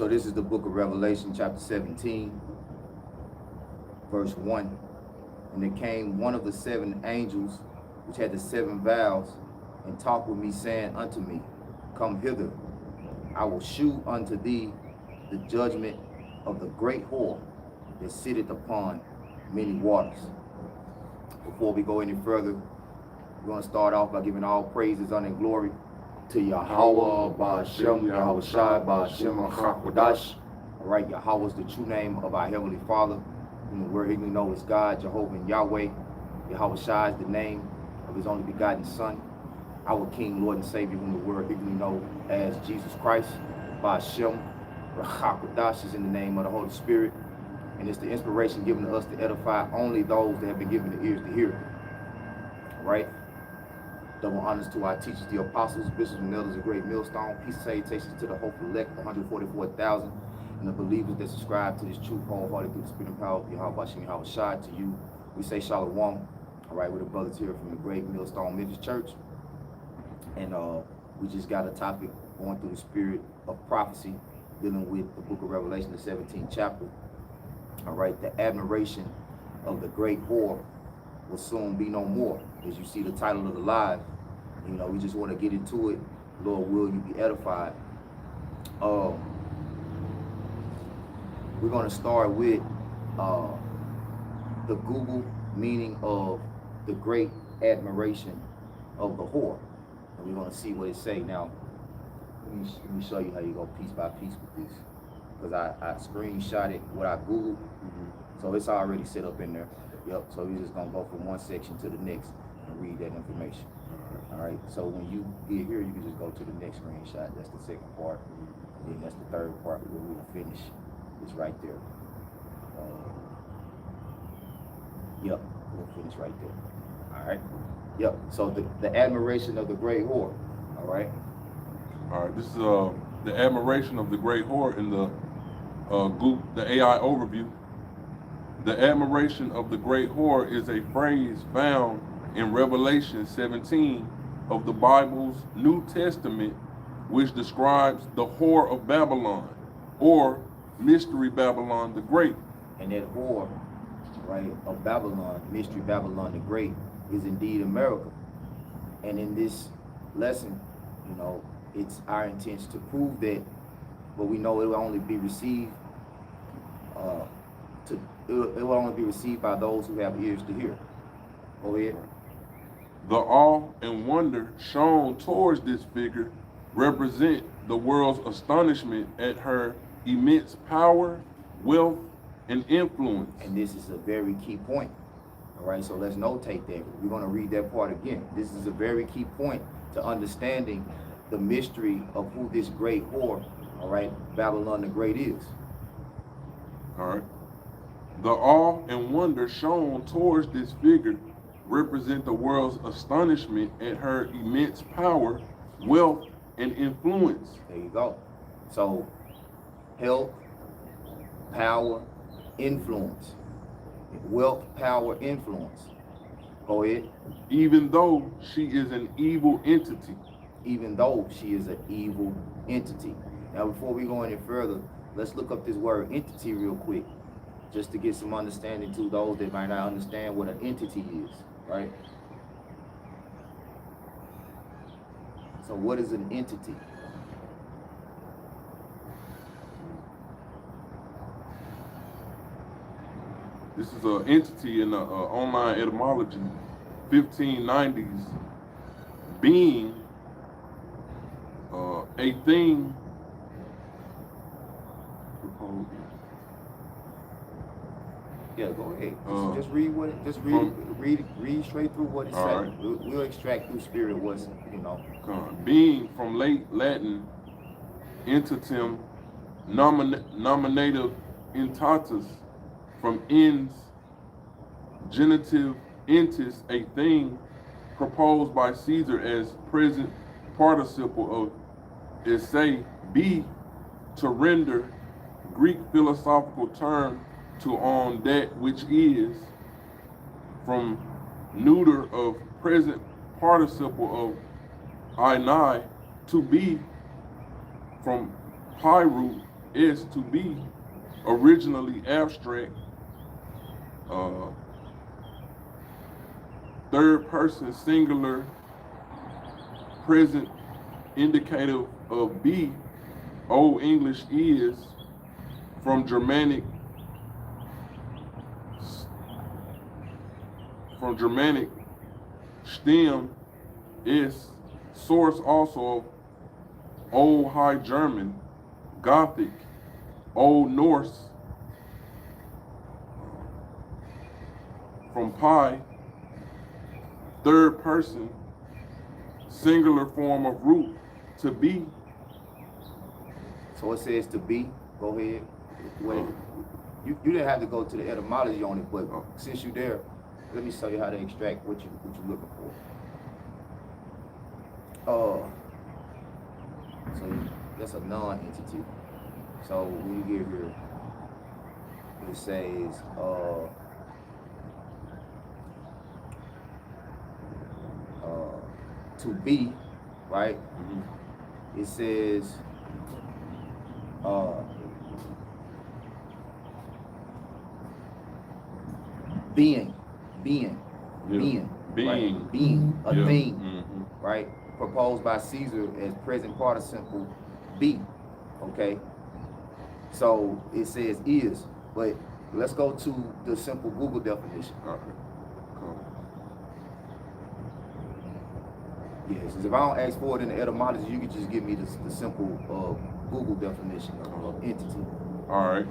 So this is the book of Revelation, chapter 17, verse 1. And there came one of the seven angels, which had the seven vials, and talked with me, saying unto me, Come hither, I will shew unto thee the judgment of the great whore that sitteth upon many waters. Before we go any further, we're going to start off by giving all praises, honor, and glory to Yahweh, Ba'ashem, Yahweh Shai, Ba'ashem, HaKodash. All right, Yahweh is the true name of our Heavenly Father, whom the word we know is God, Jehovah, and Yahweh. Yahweh Shai is the name of his only begotten Son, our King, Lord, and Savior, whom the word we know as Jesus Christ. Ba'ashem, HaKodash is in the name of the Holy Spirit, and it's the inspiration given to us to edify only those that have been given the ears to hear. All right? Double honors to our teachers, the apostles, bishops, and elders of Great Millstone. Peace and salutations to the hopeful elect, the 144,000, and the believers that subscribe to this truth wholeheartedly through the spirit and power of Yahweh Shem Yahweh Shai. To you, we say Shalom. All right, we're the brothers here from the Great Millstone Memphis Church. And we just got a topic going through the spirit of prophecy, dealing with the book of Revelation, the 17th chapter. All right, the admiration of the great whore will soon be no more. As you see the title of the live, you know, we just want to get into it. Lord, will you be edified? We're going to start with the Google meaning of the great admiration of the whore. And we're going to see what it say. Now, let me show you how you go piece by piece with this. Because I screenshotted what I Googled. So it's already set up in there. Yep, so we're just going to go from one section to the next and read that information. All right, so when you get here, you can just go to the next screenshot. That's the second part. And then that's the third part where we'll finish. It's right there. Yep, we'll finish right there. All right. Yep, so the admiration of the great whore. All right. All right, this is the admiration of the great whore in the Google, the AI overview. The admiration of the great whore is a phrase found in Revelation 17 of the Bible's New Testament, which describes the whore of Babylon, or Mystery Babylon the Great. And that whore, right, of Babylon, Mystery Babylon the Great, is indeed America. And in this lesson, you know, it's our intention to prove that, but we know it will only be received it will only be received by those who have ears to hear. Go ahead. The awe and wonder shown towards this figure represent the world's astonishment at her immense power, wealth, and influence. And this is a very key point. All right, so let's notate that. We're going to read that part again. This is a very key point to understanding the mystery of who this great whore, all right, Babylon the Great is. All right. The awe and wonder shown towards this figure represent the world's astonishment at her immense power, wealth, and influence. There you go. So, health, power, influence. Wealth, power, influence. Go ahead. Even though she is an evil entity. Even though she is an evil entity. Now, before we go any further, let's look up this word entity real quick, just to get some understanding to those that might not understand what an entity is, right? So what is an entity? This is an entity in the online etymology, 1590s, being a thing. Yeah, go ahead. Just read what it. Just read straight through what it says. Right. We'll extract through spirit what's, you know. Being from late Latin, entitem, nominative entatus, from ens, genitive entis, a thing, proposed by Caesar as present participle of esse, be, to render, Greek philosophical term, to on that which is, from neuter of present participle of einai, to be, from pi root S to be, originally abstract, third person singular, present indicative of be, Old English is, from Germanic stem is, source also of Old High German, Gothic, Old Norse, from pi, third person, singular form of root, to be. So it says to be. Go ahead. Wait. You didn't have to go to the etymology on it, but since you're there, let me show you how to extract what you're looking for. So that's a non-entity. So when you get here, it says to be, right? Mm-hmm. It says being, Being. right? Being, a Yeah. thing, Mm-hmm. right? Proposed by Caesar as present participle be, okay? So it says is, but let's go to the simple Google definition. All right. Cool. Yes, if I don't ask for it in the etymology, you can just give me the simple Google definition of entity. All right.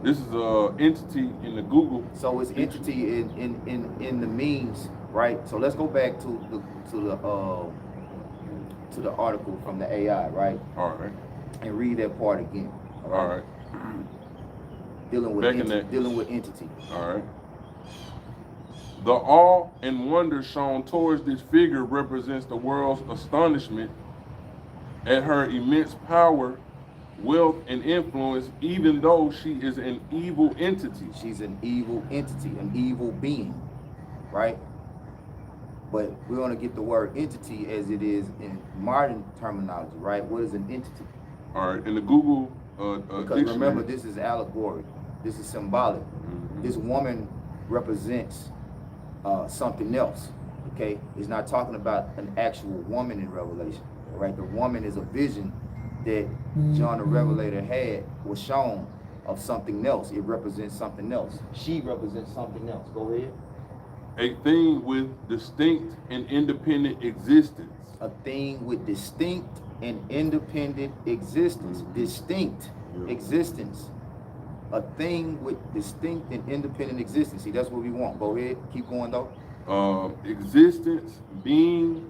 This is a entity in the Google. So it's entity in the means, right? So let's go back to the article from the AI, right? All right. And read that part again. All right. Dealing with Back in that. dealing with entity. All right. The awe and wonder shown towards this figure represents the world's astonishment at her immense power, wealth, and influence, even though she is an evil entity. She's an evil entity, an evil being, right? But we're going to get the word entity as it is in modern terminology, right? What is an entity? All right. In the Google Because dictionary. remember, this is allegory. This is symbolic. Mhm. This woman represents something else, okay? It's not talking about an actual woman in Revelation, right? The woman is a vision that John the Revelator had, was shown of something else. It represents something else. She represents something else. Go ahead. A thing with distinct and independent existence. A thing with distinct and independent existence. Distinct Yeah. existence. A thing with distinct and independent existence. See, that's what we want. Go ahead. Keep going, though. Existence, being,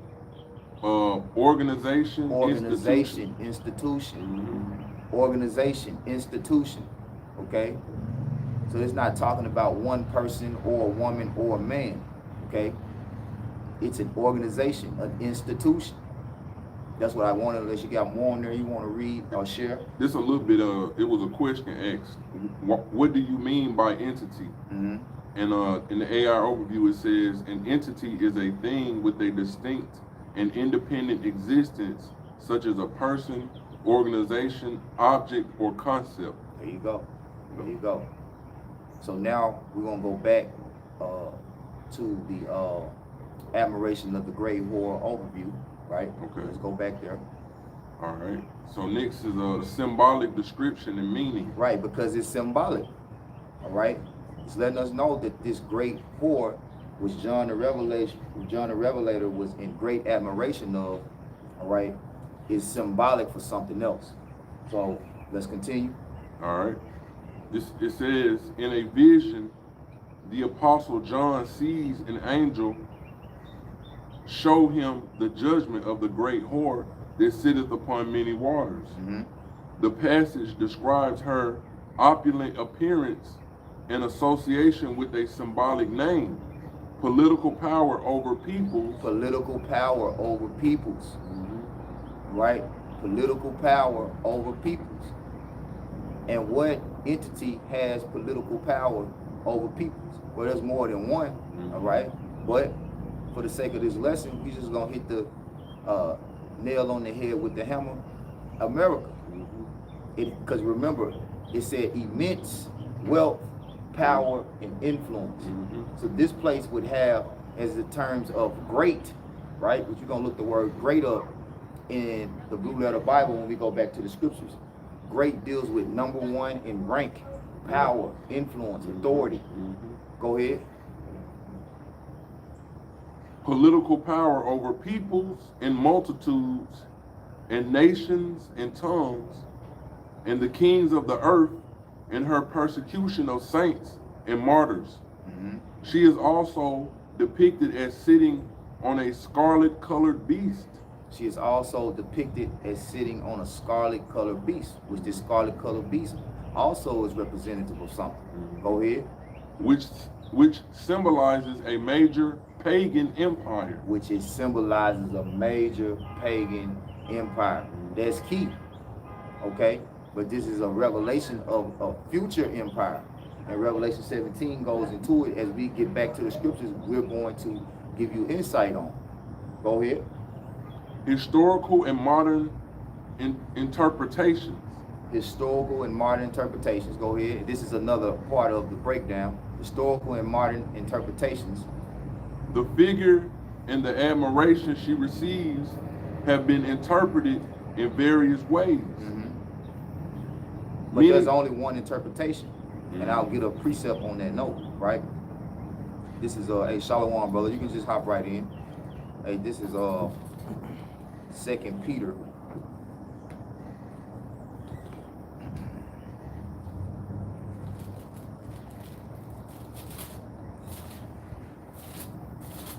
organization, Organization, institution. Mhm. Organization, institution. Okay? So it's not talking about one person or a woman or a man. Okay? It's an organization, an institution. That's what I wanted. Unless you got more on there you want to read or share. This a little bit it was a question asked. What do you mean by entity? Mm-hmm. And in the AI overview, it says an entity is a thing with a distinct and independent existence, such as a person, organization, object, or concept. There you go. There you go. So now we're gonna go back to the admiration of the great horror overview, right? Okay. Let's go back there. All right. So next is a symbolic description and meaning. Right, because it's symbolic. All right. It's letting us know that this great horror, which John the Revelator was in great admiration of, all right, is symbolic for something else. So let's continue. All right. It says, in a vision, the apostle John sees an angel show him the judgment of the great whore that sitteth upon many waters. Mm-hmm. The passage describes her opulent appearance in association with a symbolic name, political power over peoples. Political power over peoples, right? Political power over peoples. And what entity has political power over peoples? Well, there's more than one, all right? But for the sake of this lesson, we just gonna hit the nail on the head with the hammer. America. Because remember, it said immense wealth, power, and influence. So this place would have, as the terms of great, right? But you're gonna look the word great up in the Blue Letter Bible when we go back to the scriptures. Great deals with number one in rank, power, influence, authority. Go ahead. Political power over peoples and multitudes and nations and tongues, and the kings of the earth in her persecution of saints and martyrs. She is also depicted as sitting on a scarlet colored beast. She is also depicted as sitting on a scarlet colored beast, which this scarlet colored beast also is representative of something. Go ahead. Which symbolizes a major pagan empire. Which it symbolizes a major pagan empire. That's key. Okay? But this is a revelation of a future empire. And Revelation 17 goes into it. As we get back to the scriptures, we're going to give you insight on. Go ahead. Historical and modern interpretations. Historical and modern interpretations. Go ahead. This is another part of the breakdown. Historical and modern interpretations. The figure and the admiration she receives have been interpreted in various ways. But there's only one interpretation. And I'll get a precept on that note, right? This is a Shalom, brother. You can just hop right in. Hey, this is 2 Peter.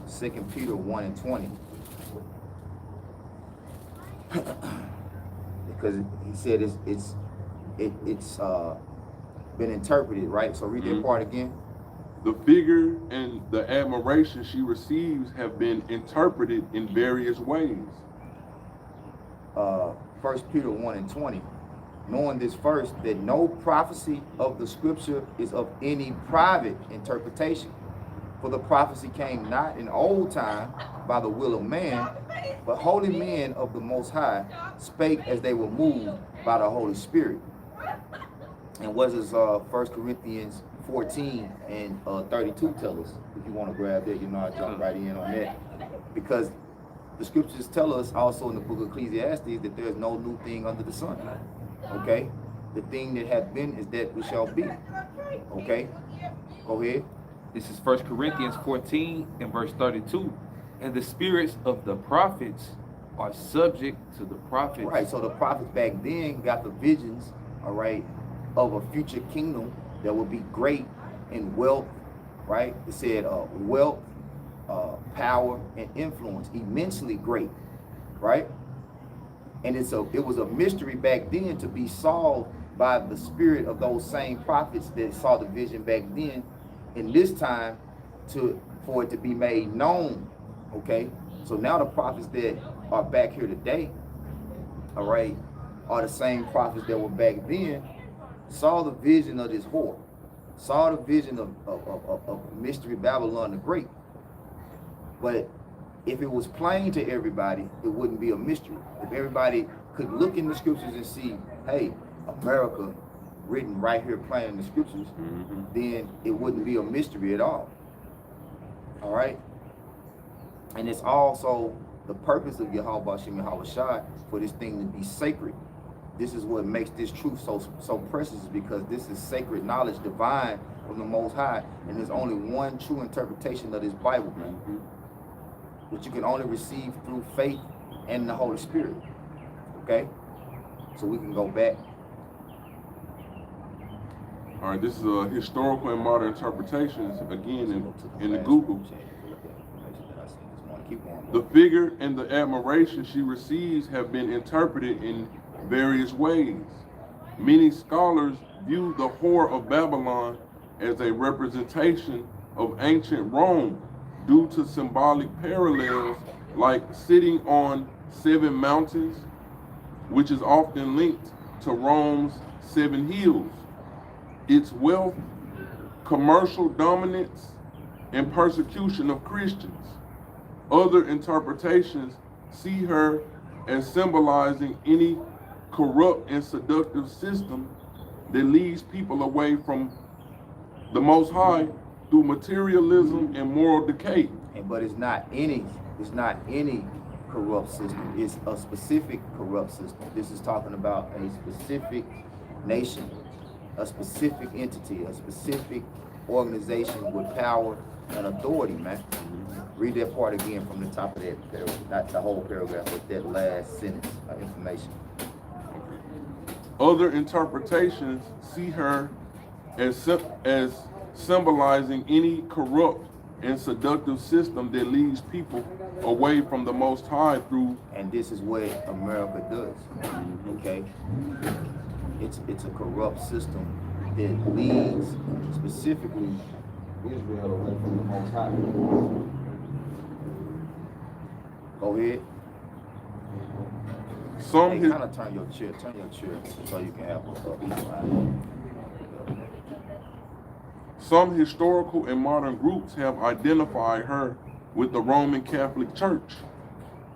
Second Peter 1 and 20. Because he said it's been interpreted, right? So read that part again. The figure and the admiration she receives have been interpreted in various ways. 1 Peter 1 and 20. Knowing this first, that no prophecy of the scripture is of any private interpretation. For the prophecy came not in old time by the will of man, but holy men of the Most High spake as they were moved by the Holy Spirit. And what does 1 Corinthians 14 and 32 tell us? If you want to grab that, I jump right in on that. Because the scriptures tell us also in the book of Ecclesiastes that there's no new thing under the sun. Okay? The thing that hath been is that which shall be. Okay? Go ahead. This is 1 Corinthians 14 and verse 32. And the spirits of the prophets are subject to the prophets. Right, so the prophets back then got the visions, all right, of a future kingdom that would be great in wealth, right? It said wealth, power, and influence, immensely great, right? And it was a mystery back then to be solved by the spirit of those same prophets that saw the vision back then. In this time, for it to be made known, okay? So now the prophets that are back here today, all right, are the same prophets that were back then, saw the vision of this whore, saw the vision of Mystery Babylon the Great. But if it was plain to everybody, it wouldn't be a mystery. If everybody could look in the scriptures and see, hey, America written right here plain in the scriptures, then it wouldn't be a mystery at all. All right? And it's also the purpose of Yahweh Shem Yahweh Shai for this thing to be sacred. This is what makes this truth so precious, because this is sacred knowledge, divine from the Most High, and there's only one true interpretation of this Bible, which you can only receive through faith and the Holy Spirit. Okay? So we can go back. All right, this is historical and modern interpretations, again, in the Google. The figure and the admiration she receives have been interpreted in various ways. Many scholars view the whore of Babylon as a representation of ancient Rome due to symbolic parallels like sitting on 7 mountains, which is often linked to Rome's 7 hills. Its wealth, commercial dominance, and persecution of Christians. Other interpretations see her as symbolizing any corrupt and seductive system that leads people away from the Most High through materialism and moral decay. But it's not any corrupt system. It's a specific corrupt system. This is talking about a specific nation, a specific entity, a specific organization with power and authority, man. Read that part again from the top of that paragraph, not the whole paragraph, but that last sentence of information. Other interpretations see her as symbolizing any corrupt and seductive system that leads people away from the Most High through. And this is what America does. Okay, it's a corrupt system that leads specifically Israel away from the Most High. Go ahead. Some Hey, kind of turn your chair so you can have a Some historical and modern groups have identified her with the Roman Catholic Church,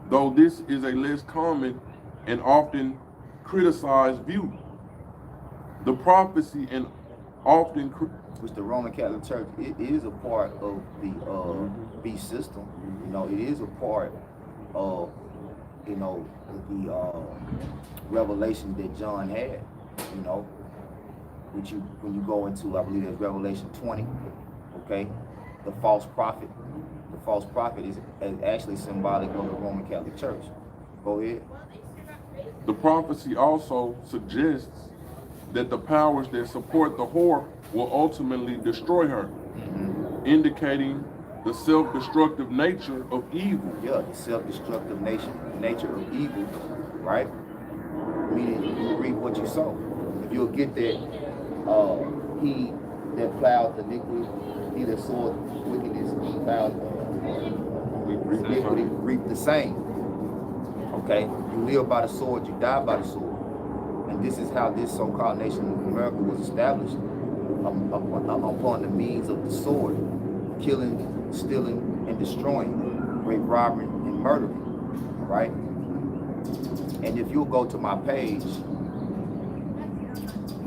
though this is a less common and often criticized view. The prophecy and often which the Roman Catholic Church, it is a part of the beast system. You know, it is a part of, you know, the revelation that John had, you know, which when you go into, I believe it's Revelation 20, okay, the false prophet. The false prophet is actually symbolic of the Roman Catholic Church. Go ahead. The prophecy also suggests that the powers that support the whore will ultimately destroy her, indicating the self-destructive nature of evil. Yeah, the self-destructive nature of evil, right? Meaning you reap what you sow. If you'll get that, he that plowed the iniquity, he that sowed wickedness, he plowed iniquity, reap the same. Okay? You live by the sword, you die by the sword. And this is how this so-called nation of America was established, upon the means of the sword, killing, stealing, and destroying, rape, robbery, and murdering, right? And if you'll go to my page,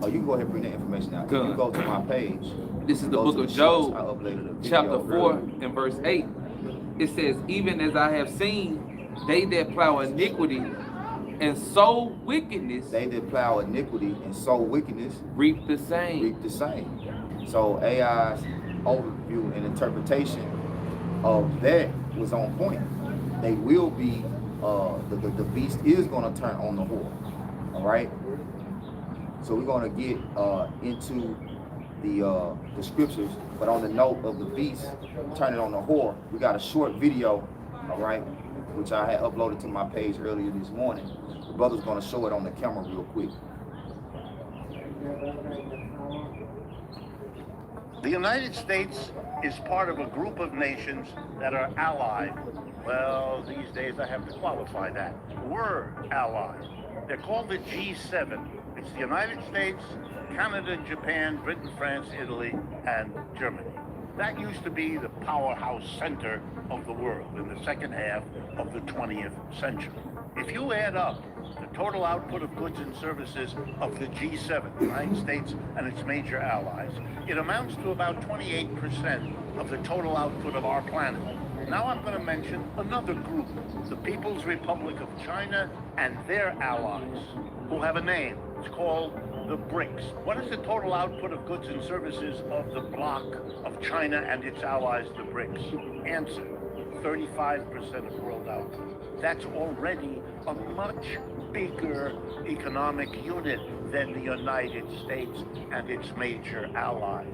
you can go ahead and bring that information out. If you go to my page. This is the book of Job, chapter 4 earlier. and verse 8. It says, even as I have seen, they that plow iniquity and sow wickedness, They that plow iniquity and sow wickedness reap the same. reap the same. So AI's overview and interpretation of that was on point. They will be, the beast is going to turn on the whore. All right? So we're going to get into the scriptures, but on the note of the beast turning on the whore, we got a short video, all right, which I had uploaded to my page earlier this morning. The brother's going to show it on the camera real quick. The United States is part of a group of nations that are allied. Well, these days I have to qualify that. We're allied. They're called the G7. It's the United States, Canada, Japan, Britain, France, Italy, and Germany. That used to be the powerhouse center of the world in the second half of the 20th century. If you add up the total output of goods and services of the G7, the United States and its major allies, it amounts to about 28% of the total output of our planet. Now I'm going to mention another group, the People's Republic of China and their allies, who have a name. It's called the BRICS. What is the total output of goods and services of the bloc of China and its allies, the BRICS? Answer, 35% of world output. That's already a much bigger economic unit than the United States and its major allies.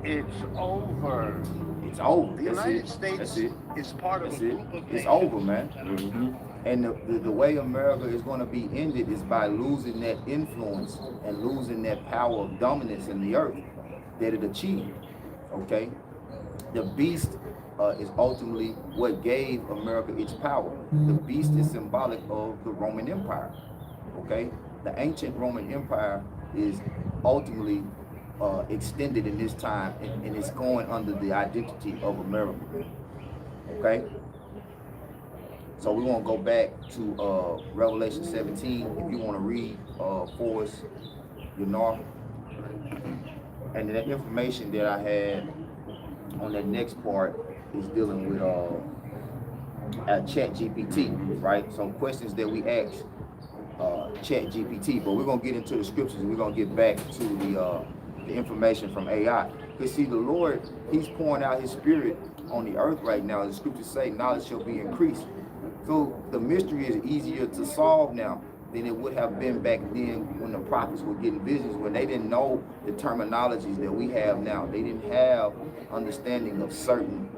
It's over. It's over. The United States is part of a group of nations. It's over, man. And the way America is going to be ended is by losing that influence and losing that power of dominance in the earth that it achieved. Okay? The beast is ultimately what gave America its power. The beast is symbolic of the Roman Empire. Okay? The ancient Roman Empire is ultimately extended in this time, and it's going under the identity of America. Okay? So we want to go back to Revelation 17. If you want to read for us, you know. And the information that I had on that next part is dealing with Chat GPT, right? So questions that we ask Chat GPT, but we're gonna get into the scriptures and we're gonna get back to the information from AI. Because see, the Lord, He's pouring out His Spirit on the earth right now. The scriptures say knowledge shall be increased. So the mystery is easier to solve now than it would have been back then when the prophets were getting visions, when they didn't know the terminologies that we have now. They didn't have understanding of certain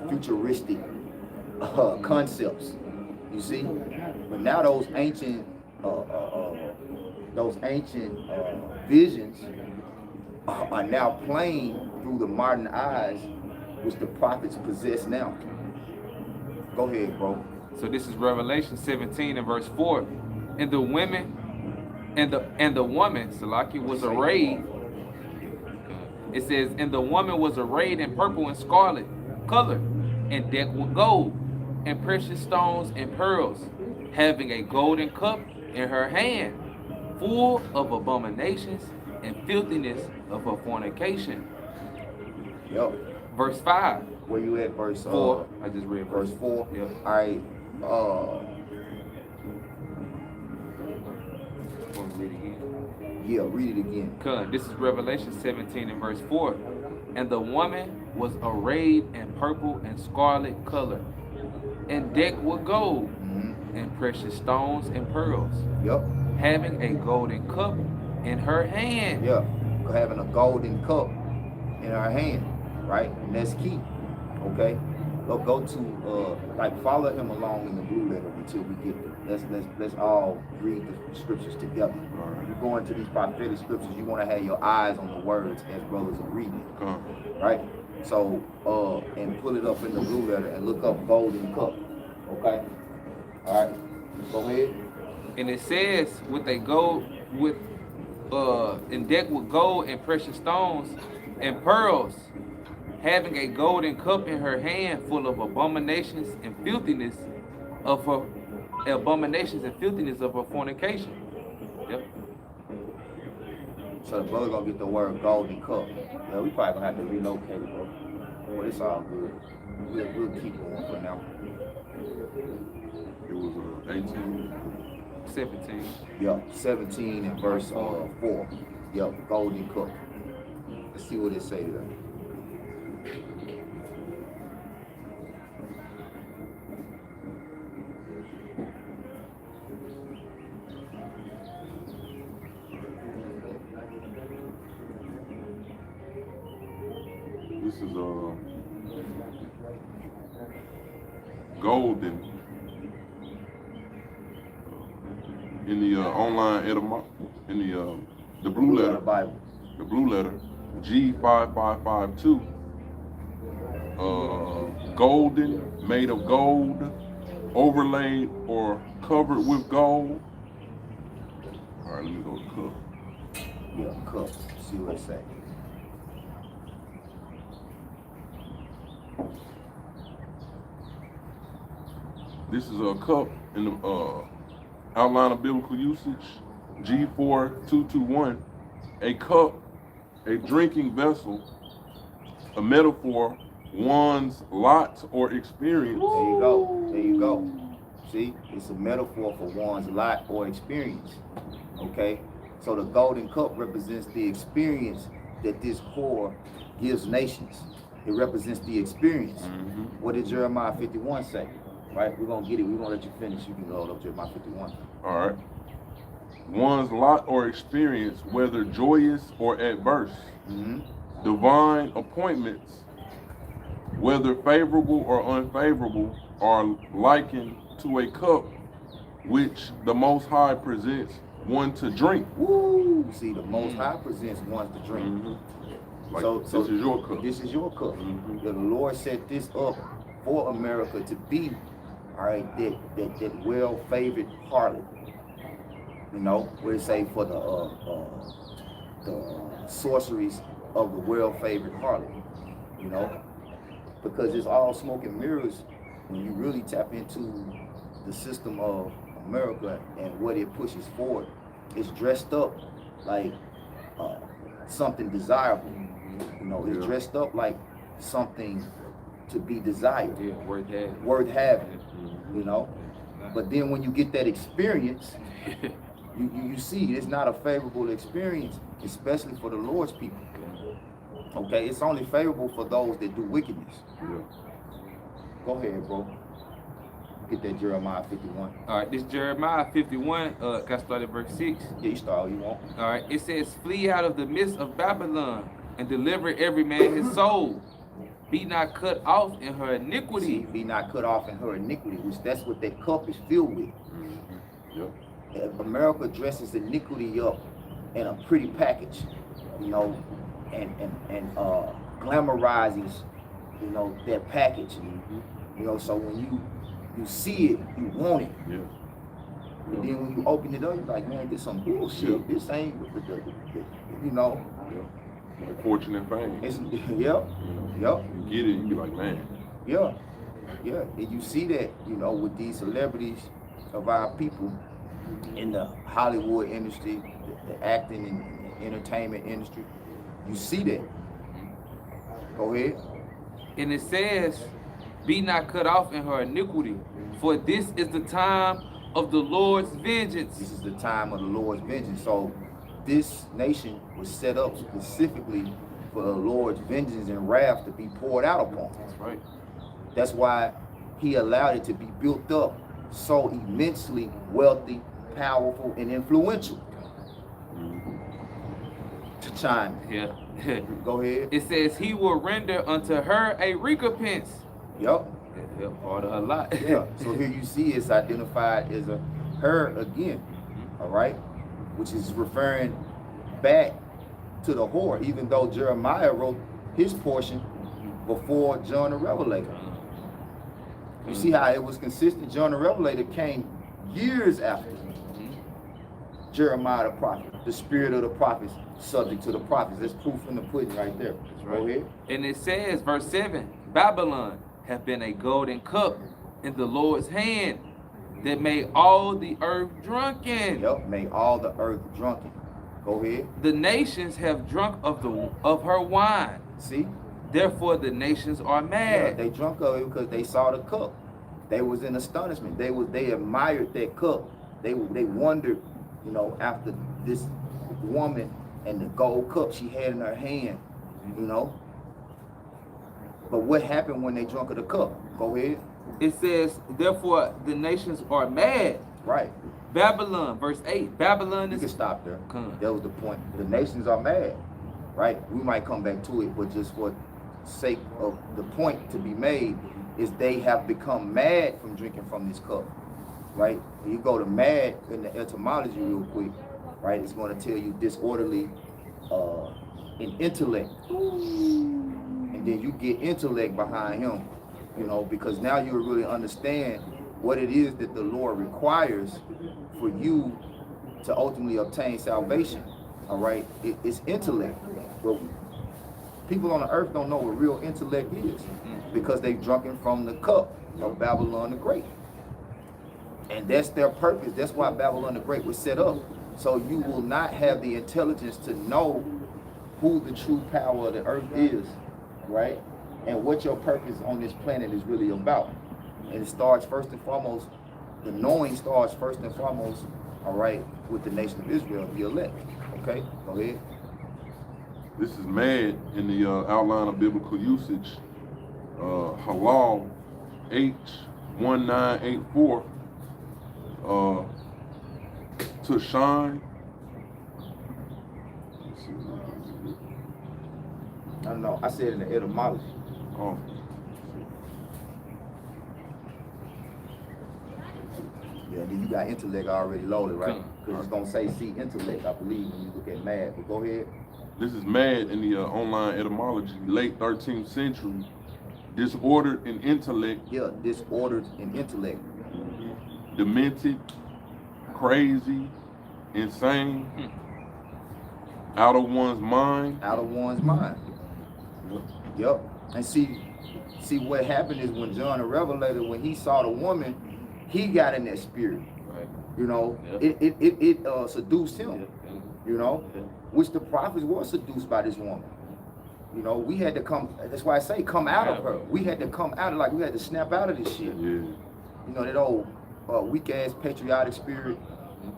futuristic concepts, you see. But now those ancient visions are now plain through the modern eyes, which the prophets possess now. Go ahead, bro. So this is Revelation 17 and verse 4. And the woman, Salaki, was arrayed. It says, and the woman was arrayed in purple and scarlet color, and decked with gold, and precious stones and pearls, having a golden cup in her hand, full of abominations and filthiness of her fornication. Yep. Verse 5. Where you at? Verse 4. I just read verse 4. Yep. All right. Read it again. Yeah, read it again. Con, this is Revelation 17 and verse 4. And the woman was arrayed in purple and scarlet color, and decked with gold, and precious stones and pearls. Yep. Having a golden cup in her hand. Yeah. Having a golden cup in her hand, right? And that's key. Okay. Go to like follow him along in the blue letter until we get there. Let's all read the scriptures together. When you go into these prophetic scriptures, you want to have your eyes on the words as brothers are reading. Right? So and pull it up in the blue letter and look up golden cup. Okay? All right. Go ahead. And it says with a gold and decked with gold and precious stones and pearls, having a golden cup in her hand, full of abominations and filthiness of her fornication. Yep. So the brother gonna get the word golden cup. Yeah, we probably gonna have to relocate it, bro. But it's all good. We'll keep going for now. It was 18. 17. Yeah, 17 and verse 4. Yep, golden cup. Let's see what it say there. This is golden in the online in the blue letter Bible. The blue letter G5552. Golden, made of gold, overlaid or covered with gold. All right, let me go to cup. Yeah, cup. See what it say. This is a cup in the outline of biblical usage, G4221. A cup, a drinking vessel, a metaphor, one's lot or experience. There you go. There you go. See, it's a metaphor for one's lot or experience. Okay? So the golden cup represents the experience that this whore gives nations. It represents the experience. What did Jeremiah 51 say? Right? We're going to get it. We're going to let you finish. You can go up Jeremiah 51. All right. One's lot or experience, whether joyous or adverse. Divine appointments, whether favorable or unfavorable, are likened to a cup which the Most High presents one to drink. Woo! See, the Most High presents one to drink. Like, So this is your cup. This is your cup. The Lord set this up for America to be, all right, that well-favored harlot. You know, what it say for the sorceries of the well-favored harlot. You know, because it's all smoke and mirrors when you really tap into the system of America and what it pushes forward is dressed up like something desirable. You know, it's Yeah. dressed up like something to be desired, Yeah, worth having. worth having. Mhm. You know, but then when you get that experience, you see it's not a favorable experience, especially for the Lord's people. Okay, it's only favorable for those that do wickedness. Yeah. Go ahead, bro. Get that Jeremiah 51. All right, this Jeremiah 51, got started verse 6. Yeah, you start all you want. All right, it says, flee out of the midst of Babylon and deliver every man his soul. Be not cut off in her See, iniquity. be not cut off in her iniquity, which that's what that cup is filled with. Yep. America dresses iniquity up in a pretty package, you know, and glamorizes, you know, that package. You know, so when you see it, you want it. Yeah. And then when you open it up, you're like, man, this some bullshit. Yeah. This ain't, you know, Yeah. Like fortune and fame. it's, yep, You know, yep, you get it, you be like, man. yeah, yeah. And you see that, you know, with these celebrities of our people in the Hollywood industry, the acting and entertainment industry, you see that. Go ahead. And it says, be not cut off in her iniquity, for this is the time of the Lord's vengeance. This is the time of the Lord's vengeance. So this nation was set up specifically for the Lord's vengeance and wrath to be poured out upon. That's right. That's why he allowed it to be built up so immensely wealthy, powerful, and influential. To China. Yeah. Go ahead. It says, he will render unto her a recompense. Yep. Yeah, part of her lot. Yeah. So here you see it's identified as a her again. All right. Which is referring back to the whore, even though Jeremiah wrote his portion before John the Revelator. You see how it was consistent? John the Revelator came years after Jeremiah the prophet. The spirit of the prophets subject to the prophets. That's proof in the pudding right there. Go ahead. And it says, verse 7, Babylon hath been a golden cup in the Lord's hand that made all the earth drunken. Yep, made all the earth drunken. Go ahead. The nations have drunk of her wine. See? Therefore the nations are Yeah, mad. they drunk of it because they saw the cup. They was in astonishment. They admired that cup. They wondered, you know, after this woman and the gold cup she had in her hand, you know. But what happened when they drunk of the cup? Go ahead. It says, therefore the nations are mad. Right. Babylon, verse 8, Babylon You can is... stop there. Come. That was the point. The nations are mad. Right? We might come back to it, but just for sake of the point to be made is they have become mad from drinking from this cup. Right? When you go to mad in the etymology real quick, right, it's going to tell you disorderly in intellect. And then you get intellect behind him, you know, because now you really understand what it is that the Lord requires for you to ultimately obtain salvation. All right? It's intellect. But people on the earth don't know what real intellect is because they've drunken from the cup of Babylon the Great. And that's their purpose. That's why Babylon the Great was set up. So you will not have the intelligence to know who the true power of the earth is, right? And what your purpose on this planet is really about. And it starts first and foremost, the knowing starts first and foremost, all right, with the nation of Israel, the elect. Okay, go ahead. This is mad in the outline of biblical usage. Halal H1984 to shine. I don't know. I said in the etymology. Oh, Yeah, then you got intellect already loaded, right? Because it's gonna say see intellect, I believe, when you look at mad. But go ahead. this is mad in the online etymology, late 13th century. Disordered in intellect, Yeah, disordered in intellect. demented, crazy, insane, out of one's mind. Out of one's mind. Yep. And see what happened is when John the Revelator, when he saw the woman, he got in that spirit. Right. You know, Yeah. it seduced him. Yeah. You know, Yeah. which the prophets were seduced by this woman. You know, we had to come. That's why I say come out of her. We had to come out of, like, we had to snap out of this shit. Yeah. You know, that old weak ass patriotic spirit.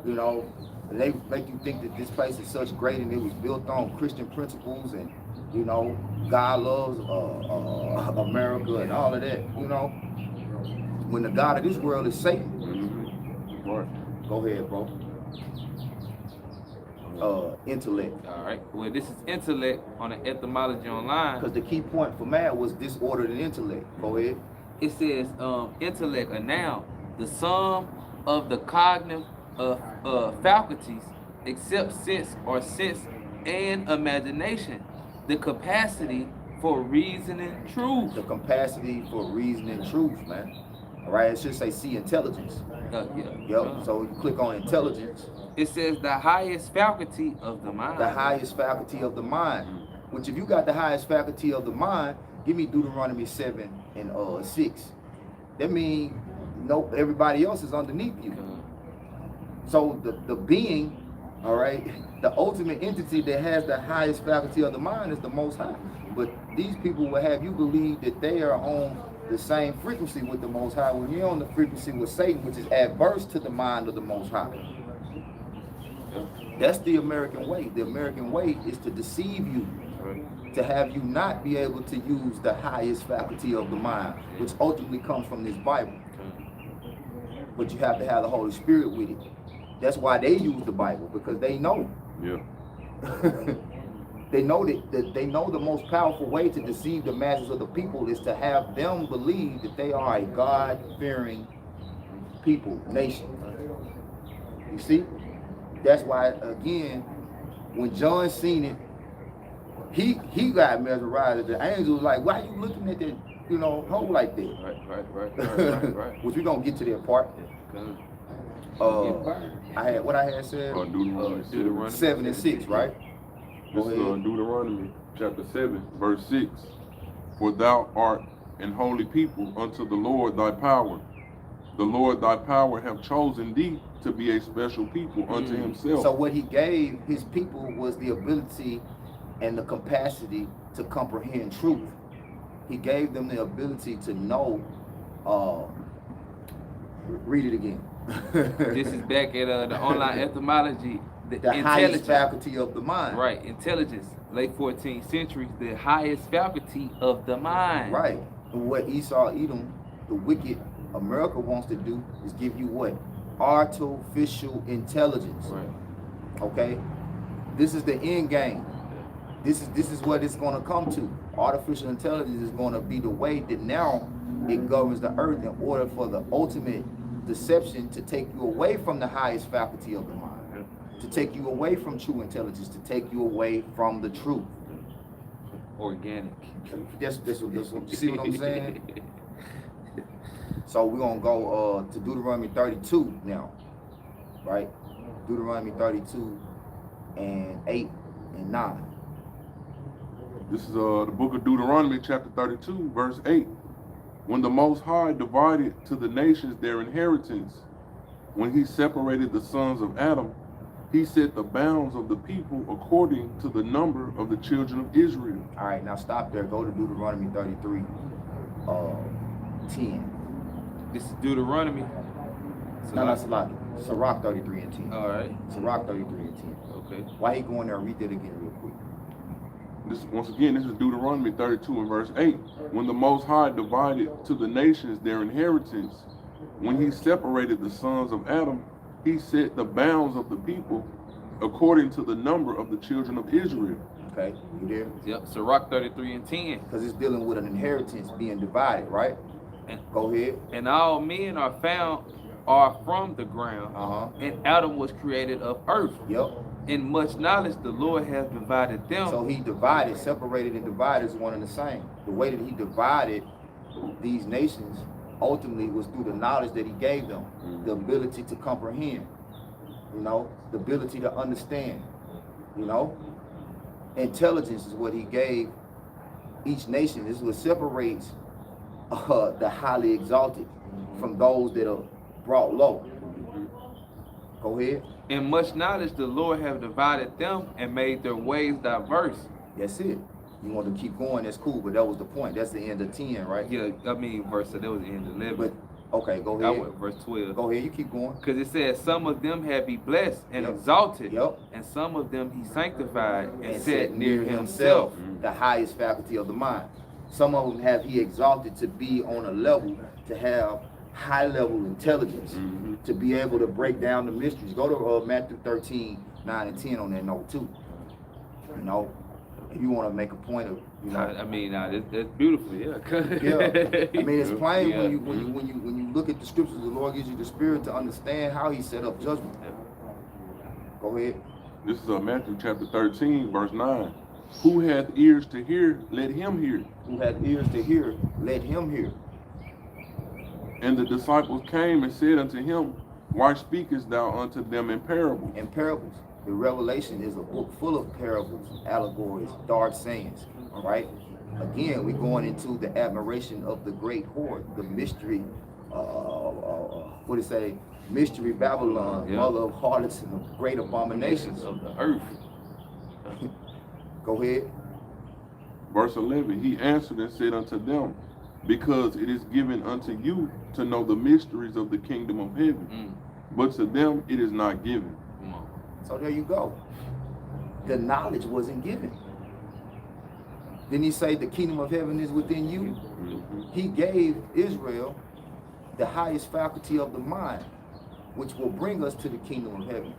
You know, and they make you think that this place is such great and it was built on Christian principles and, you know, God loves America and all of that. You know, when the God of this world is Satan. Mm-hmm. Right. Go ahead, bro. Intellect. All right. Well, this is intellect on the etymology online. Because the key point for mad was disordered in intellect. Go ahead. It says intellect, a noun, the sum of the cognitive faculties, except sense or sense and imagination, the capacity for reasoning truth. The capacity for reasoning truth, man. All right, it should say see intelligence. Yep. So you click on intelligence. It says the highest faculty of the mind. The highest faculty of the mind. Which, if you got the highest faculty of the mind, give me Deuteronomy 7 and 6. That means no, everybody else is underneath you. So the being, all right, the ultimate entity that has the highest faculty of the mind is the Most High. But these people will have you believe that they are on the same frequency with the Most High when you're on the frequency with Satan, which is adverse to the mind of the Most High. That's the American way. The American way is to deceive you, to have you not be able to use the highest faculty of the mind, which ultimately comes from this Bible. But you have to have the Holy Spirit with it. That's why they use the Bible, because they know. Yeah. They know that they know the most powerful way to deceive the masses of the people is to have them believe that they are a God-fearing people, nation. You see? That's why, again, when John seen it, he got mesmerized. The angel was like, why are you looking at that, you know, hole like that? Right. Which we don't get to that part. I had said Deuteronomy 7 and 6, right? This is Deuteronomy chapter 7, verse 6. For thou art an holy people unto the Lord thy power. The Lord thy power have chosen thee to be a special people unto himself. So what he gave his people was the ability and the capacity to comprehend truth. He gave them the ability to know. Read it again. This is back at the online etymology. The highest faculty of the mind. Right, intelligence, late 14th century, the highest faculty of the mind. Right. And what Esau, Edom, the wicked America wants to do is give you what? Artificial intelligence. Right. Okay? This is the end game. This is what it's going to come to. Artificial intelligence is going to be the way that now it governs the earth in order for the ultimate deception to take you away from the highest faculty of the mind, to take you away from true intelligence, to take you away from the truth. Organic. That's what, you see what I'm saying? So we're going to go to Deuteronomy 32 now, right? Deuteronomy 32 and 8 and 9. This is the book of Deuteronomy chapter 32, verse 8. When the Most High divided to the nations their inheritance, when he separated the sons of Adam, he set the bounds of the people according to the number of the children of Israel. All right, now stop there. Go to Deuteronomy 33, 10. This is Deuteronomy. No, Sirach 33 and 10. All right. Sirach 33 and 10. Okay. Why he going there and read that again real quick? This is Deuteronomy 32 and verse 8. When the Most High divided to the nations their inheritance, when he separated the sons of Adam, he set the bounds of the people according to the number of the children of Israel. Okay, you there? Yep. Sirach 33 and 10. Because it's dealing with an inheritance being divided, right? And, Go ahead. and all men are from the ground, and Adam was created of earth. Yep. In much knowledge, the Lord has divided them. So he divided, separated and divided is one and the same. The way that he divided these nations ultimately was through the knowledge that he gave them, the ability to comprehend, you know, the ability to understand, you know. Intelligence is what he gave each nation. This is what separates the highly exalted from those that are brought low. Go ahead. In much knowledge the Lord have divided them and made their ways diverse. That's it. You want to keep going, that's cool, but that was the point. That's the end of 10, right? Yeah, I mean verse, so that was the end of 11. But, okay, go I ahead. went verse 12. Go ahead, you keep going. Because it says some of them have be blessed and Yep. exalted, Yep. and some of them he sanctified and, And set near himself. the highest faculty of the mind. Some of them have he exalted to be on a level, to have high level intelligence, to be able to break down the mysteries. Go to Matthew 13, 9 and 10 on that note too. You know, if you want to make a point of, you know. I mean, that's beautiful, yeah. Yeah, I mean it's plain Yeah. when you look at the scriptures. The Lord gives you the spirit to understand how He set up judgment. Go ahead. This is Matthew chapter 13, verse 9. Who hath ears to hear, let him hear. Who hath ears to hear, let him hear. And the disciples came and said unto him, Why speakest thou unto them in parables? And parables. The Revelation is a book full of parables, allegories, dark sayings. All right. Again, we're going into the admiration of the great horde, the mystery. What do you say? Mystery Babylon, Yeah. mother of harlots and of great abominations. Of the earth. Go ahead. Verse 11, he answered and said unto them, Because it is given unto you to know the mysteries of the kingdom of heaven, but to them it is not given. Come on. So there you go. The knowledge wasn't given. Didn't he say the kingdom of heaven is within you? He gave Israel the highest faculty of the mind, which will bring us to the kingdom of heaven.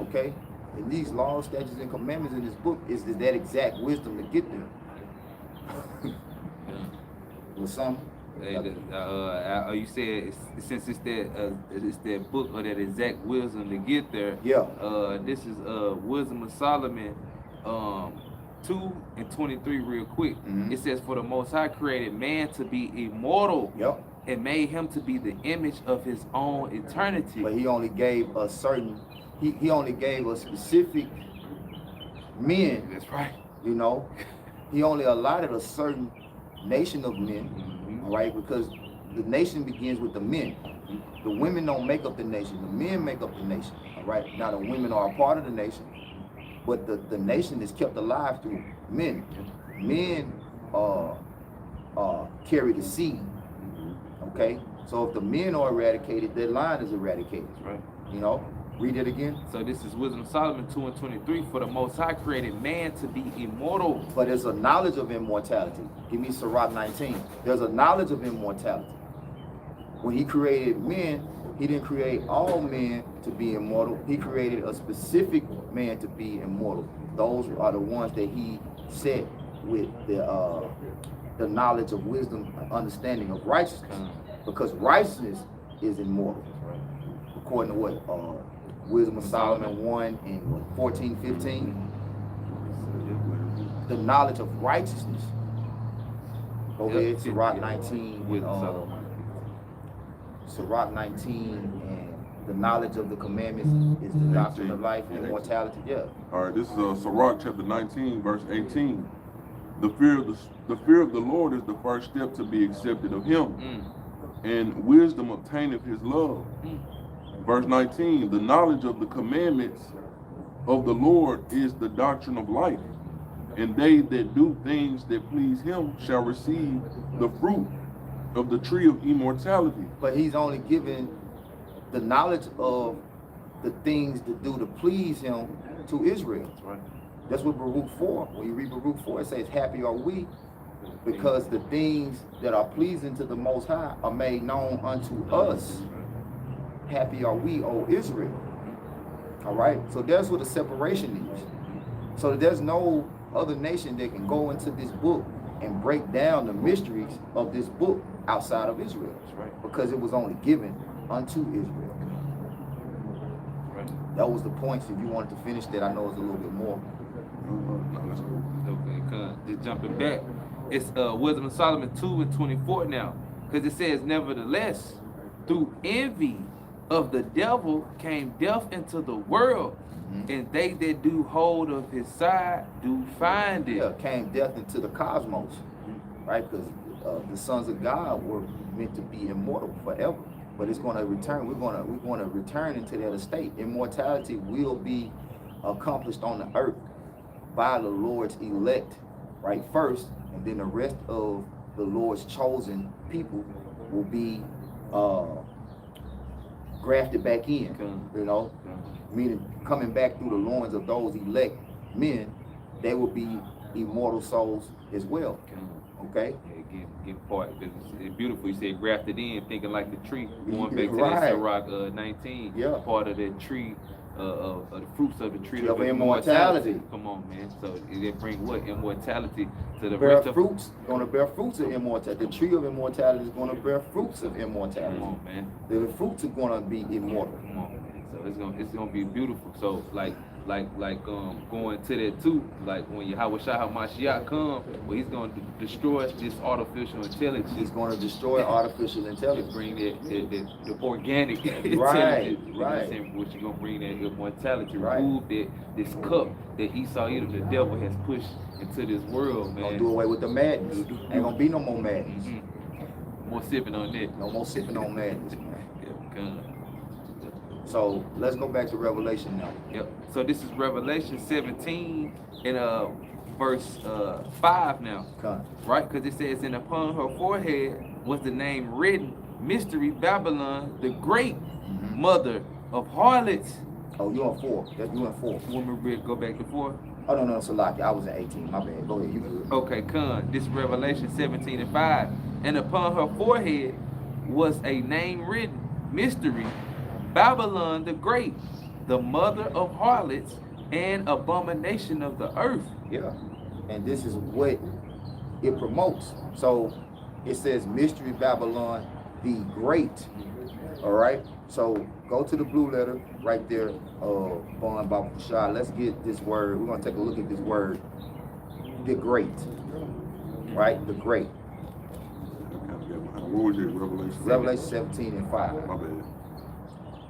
Okay? And these laws, statutes, and commandments in this book is that exact wisdom to get there. With some, You said since it's that book or that exact wisdom to get there. yeah. This is Wisdom of Solomon 2 and 23 real quick. Mhm. It says, For the Most High created man to be immortal Yep. and made him to be the image of his own eternity. But he only gave a certain, he only gave a specific men, That's right. you know. He only allotted a certain nation of men, all right, because the nation begins with the men. The women don't make up the nation, the men make up the nation, all right. Now the women are a part of the nation, but the nation is kept alive through men. Men carry the seed, okay. So if the men are eradicated, their line is eradicated, That's right. you know. Read it again. So this is Wisdom of Solomon 2 and 23. For the Most High created man to be immortal. But there's a knowledge of immortality. Give me Sirach 19. There's a knowledge of immortality. When he created men, he didn't create all men to be immortal. He created a specific man to be immortal. Those are the ones that he set with the knowledge of wisdom, understanding of righteousness. Because righteousness is immortal. According to what? Wisdom of Solomon 1 and 14, 15. The knowledge of righteousness. Go ahead, Sirach 19. Sirach 19 and the knowledge of the commandments is the doctrine of life and immortality. Yeah. All right, this is Sirach chapter 19, verse 18. The fear of the Lord is the first step to be accepted of him, and wisdom obtaineth his love. Verse 19, the knowledge of the commandments of the Lord is the doctrine of life, and they that do things that please him shall receive the fruit of the tree of immortality. But he's only given the knowledge of the things to do to please him to Israel. Right. That's what Baruch 4. When you read Baruch 4, it says, happy are we because the things that are pleasing to the Most High are made known unto us. Happy are we, O Israel. All right. So that's what the separation is. So there's no other nation that can go into this book and break down the mysteries of this book outside of Israel. That's right. Because it was only given unto Israel. Right. That was the points. If you wanted to finish that, I know it's a little bit more. No, that's cool. Okay, just jumping back. It's Wisdom of Solomon 2 and 24 now. Because it says, nevertheless, through envy of the devil came death into the world, and they that do hold of his side do find it. Yeah, came death into the cosmos, right? Because the sons of God were meant to be immortal forever. but it's gonna return. We're gonna return into that estate. Immortality will be accomplished on the earth by the Lord's elect, right, first, and then the rest of the Lord's chosen people will be grafted back in, you know, meaning coming back through the loins of those elect men, they will be immortal souls as well. Okay? Yeah, get part, because it's beautiful. You said grafted in, thinking like the tree. Going back to Right. that Sirach 19, Yeah. part of that tree, of the fruits of the tree Of immortality. Come on, man. So it bring what? Immortality to the Bear rest of. fruits, gonna bear fruits of immortality. The tree of immortality is gonna bear fruits of Come immortality. on, man. The fruits are gonna be immortal. Come on, man. So it's gonna be beautiful. So like going to that too, like when Yahweh Shah HaMashiach come, well, he's gonna destroy this artificial intelligence. He's gonna destroy artificial To intelligence. bring the organic Right, intelligence. You know what I'm right. saying? Which you gonna bring that immortality, Right. remove this cup that Esau Edom, the devil, has pushed into this world, man. Gonna do away with the madness. Ain't gonna be no more madness. More sipping on that. No more sipping on madness, man. Yeah, gun. So let's go back to Revelation now. Yep. So this is Revelation 17 in verse 5 now, Come. right? Because it says, "And upon her forehead was the name written, Mystery Babylon, the Great, Mother of Harlots." Oh, you on 4. You on 4. Woman, read, go back to 4. Oh no, Salaki. I was at 18. My bad. Go ahead. You good. Okay, Khan. This is Revelation 17 and 5. "And upon her forehead was a name written, Mystery Babylon the Great, the mother of harlots and abomination of the earth." Yeah. And this is what it promotes. So it says Mystery Babylon the Great. All right. So go to the blue letter right there, Bon Baba Shah. Let's get this word. We're gonna take a look at this word, the Great. Right? The Great. What was it? Revelation? Revelation 17 and 5. My bad.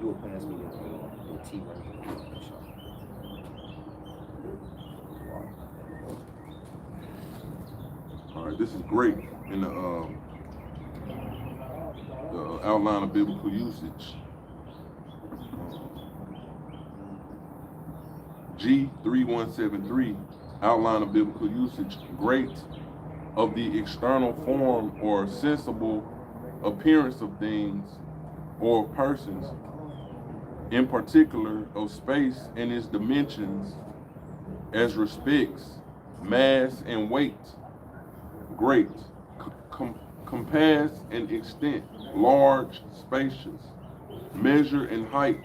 You will pass me the T right. All right, this is great in the outline of biblical usage. G3173, outline of biblical usage. Great of the external form or sensible appearance of things or persons, in particular of space and its dimensions as respects mass and weight. Great, compass and extent, large, spacious, measure and height,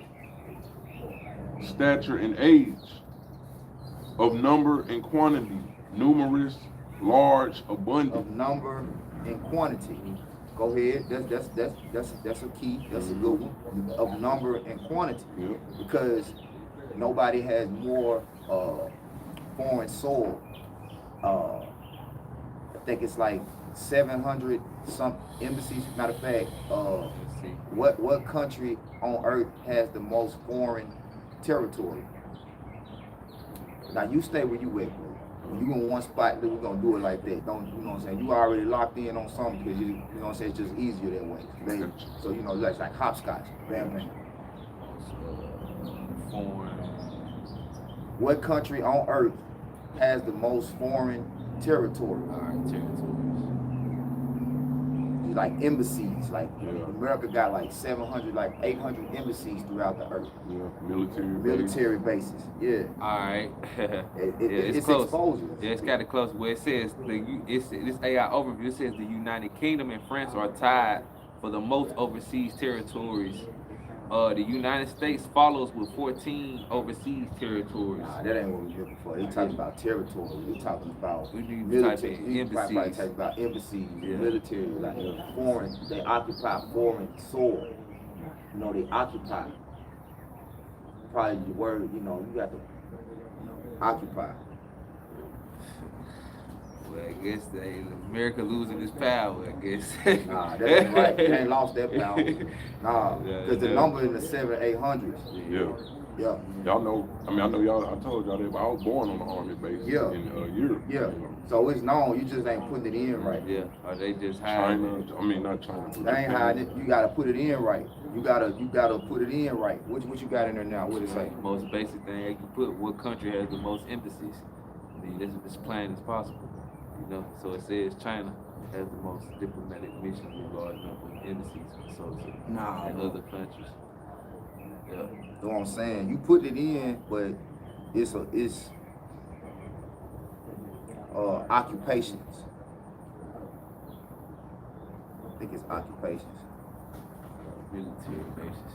stature and age, of number and quantity, numerous, large, abundant. Of number and quantity. Go ahead. That's a key. That's a good one. Of number and quantity. Yep. Because nobody has more foreign soil. I think it's like 700 some embassies. Matter of fact, Let's see. what country on earth has the most foreign territory? Now you stay where you at, bro. You in one spot, then we're gonna do it like that. Don't, you know what I'm saying? You already locked in on something because you know what I'm saying, it's just easier that way. Baby. So you know, like hopscotch. Bam bam. Foreign. What country on earth has the most foreign territory? All right, territories. Like embassies, like Yeah. America got like 700, like 800 embassies throughout the earth. Yeah, military. Military bases, yeah. All right. It's close. exposure. Yeah, it's kind of close. Where it says this AI overview, it says the United Kingdom and France are tied for the most overseas territories. The United States follows with 14 overseas territories. Nah, that ain't what we're looking for. They talking about territory. We talking about We need to military. type in We probably embassies. talking about embassies, Yeah. military, like foreign. They occupy foreign soil. You know, they occupy. Probably the word. You know, you got to occupy. Well, I guess America losing its power, I guess. Nah, that ain't right. They ain't lost that power. Nah, Yeah, because the yeah. number in the 700-800s. Yeah. Yeah. Y'all know, I mean, I know y'all, I told y'all that, but I was born on the Army base Yeah. in Europe. Yeah. You know. So it's known. You just ain't putting it in right. Yeah, or they just hide China, it. I mean, not China. But They ain't Japan. hiding it. You gotta put it in right. You gotta put it in right. What you got in there now? What it say? Most basic thing they can put, what country has the most embassies? I mean, that's as plain as possible. You know, so it says China has the most diplomatic missions with large number of embassies associated Nah. in other countries. Yeah. You know what I'm saying? You put it in, but it's occupations. I think it's occupations. Military bases.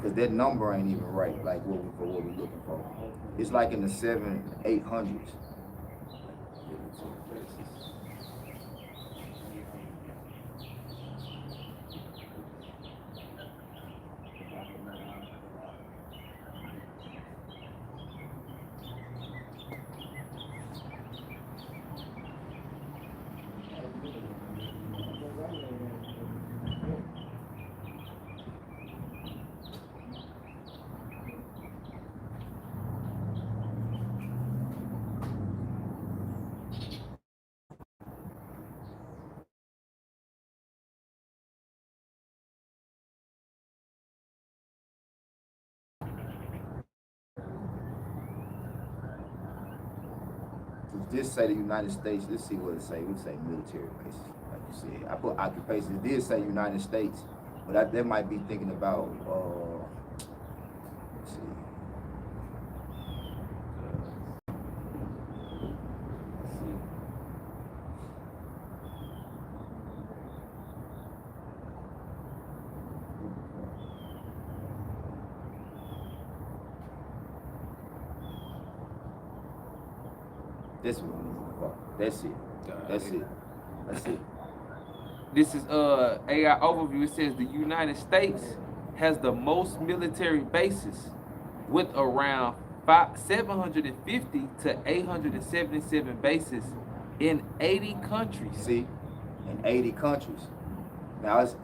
Cause that number ain't even right, like what we looking for. It's like in the 700-800s. Military bases. This say the United States. Let's see what it say. We say military bases, like you said. I put occupations. It did say United States, but that might be thinking about. Let's see. This one. That's it. That's it. That's it. This is AI overview. It says the United States has the most military bases with around 750 to 877 bases in 80 countries. See, in 80 countries. Now it's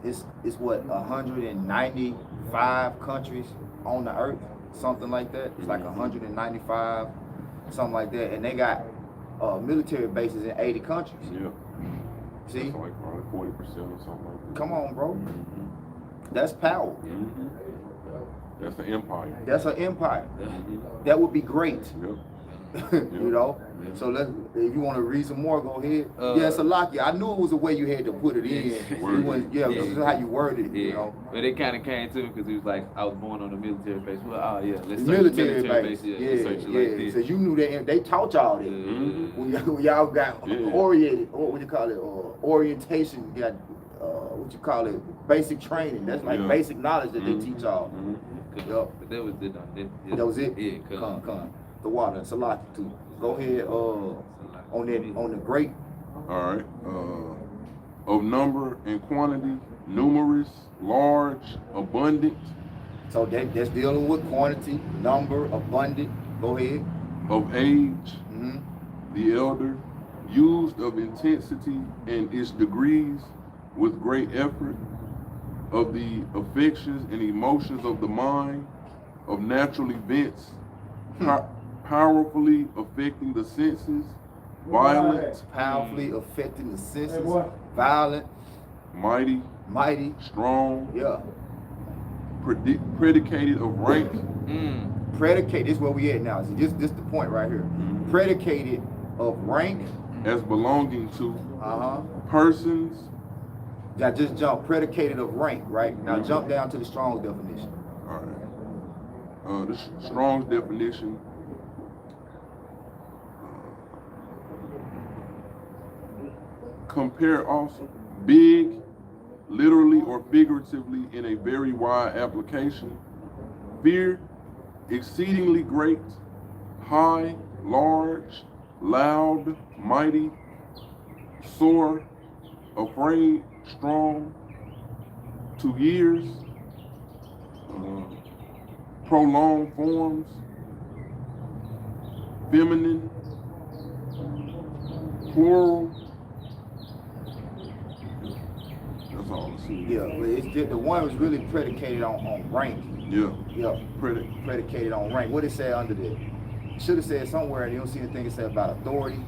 what 195 countries on the earth, something like that. It's like 195, something like that, and they got military bases in 80 countries. Yeah. See, That's like probably 40% or something like that. come on, bro. That's power. Mm-hmm. That's the empire. That's an empire. Mm-hmm. That would be great. Yep. You know. Yeah. So if you want to read some more, go ahead. Yeah, Salaki. I knew it was a way you had to put it in. This is how you worded it. Yeah. You know. But it kind of came to me because he was like, I was born on a military base. Well, oh yeah, let's search Military base. Yeah, Yeah, let's search it like this. So you knew that they taught y'all that. Mhm. When y'all got oriented, or what you call it, orientation. You got what you call it, basic training. That's like basic knowledge that they teach y'all. But Yup. that was it. That was it. Yeah, Come. The water, Salaki too. Go ahead. On the great. All right. Of number and quantity, numerous, large, abundant. So that's dealing with quantity, number, abundant. Go ahead. Of age, Mm-hmm. the elder, used of intensity and its degrees with great effort, of the affections and emotions of the mind, of natural events, powerfully affecting the senses, violent, Powerfully affecting the senses, violent, mighty, strong, yeah. Predicated of rank, Predicated, this is where we at now. See, this the point right here. Predicated of rank, as belonging to persons. Now just jump, predicated of rank, right? Now jump down to the Strong's definition. All right. The Strong's definition. Compare also big, literally or figuratively in a very wide application. Fear, exceedingly great, high, large, loud, mighty, sore, afraid, strong, 2 years, prolonged forms, feminine, plural. That's all it Yeah, but it's just, the one was really predicated on rank. Yeah. Yeah, predicated on rank. What it say under there? Should have said somewhere. You don't see anything it said about authority.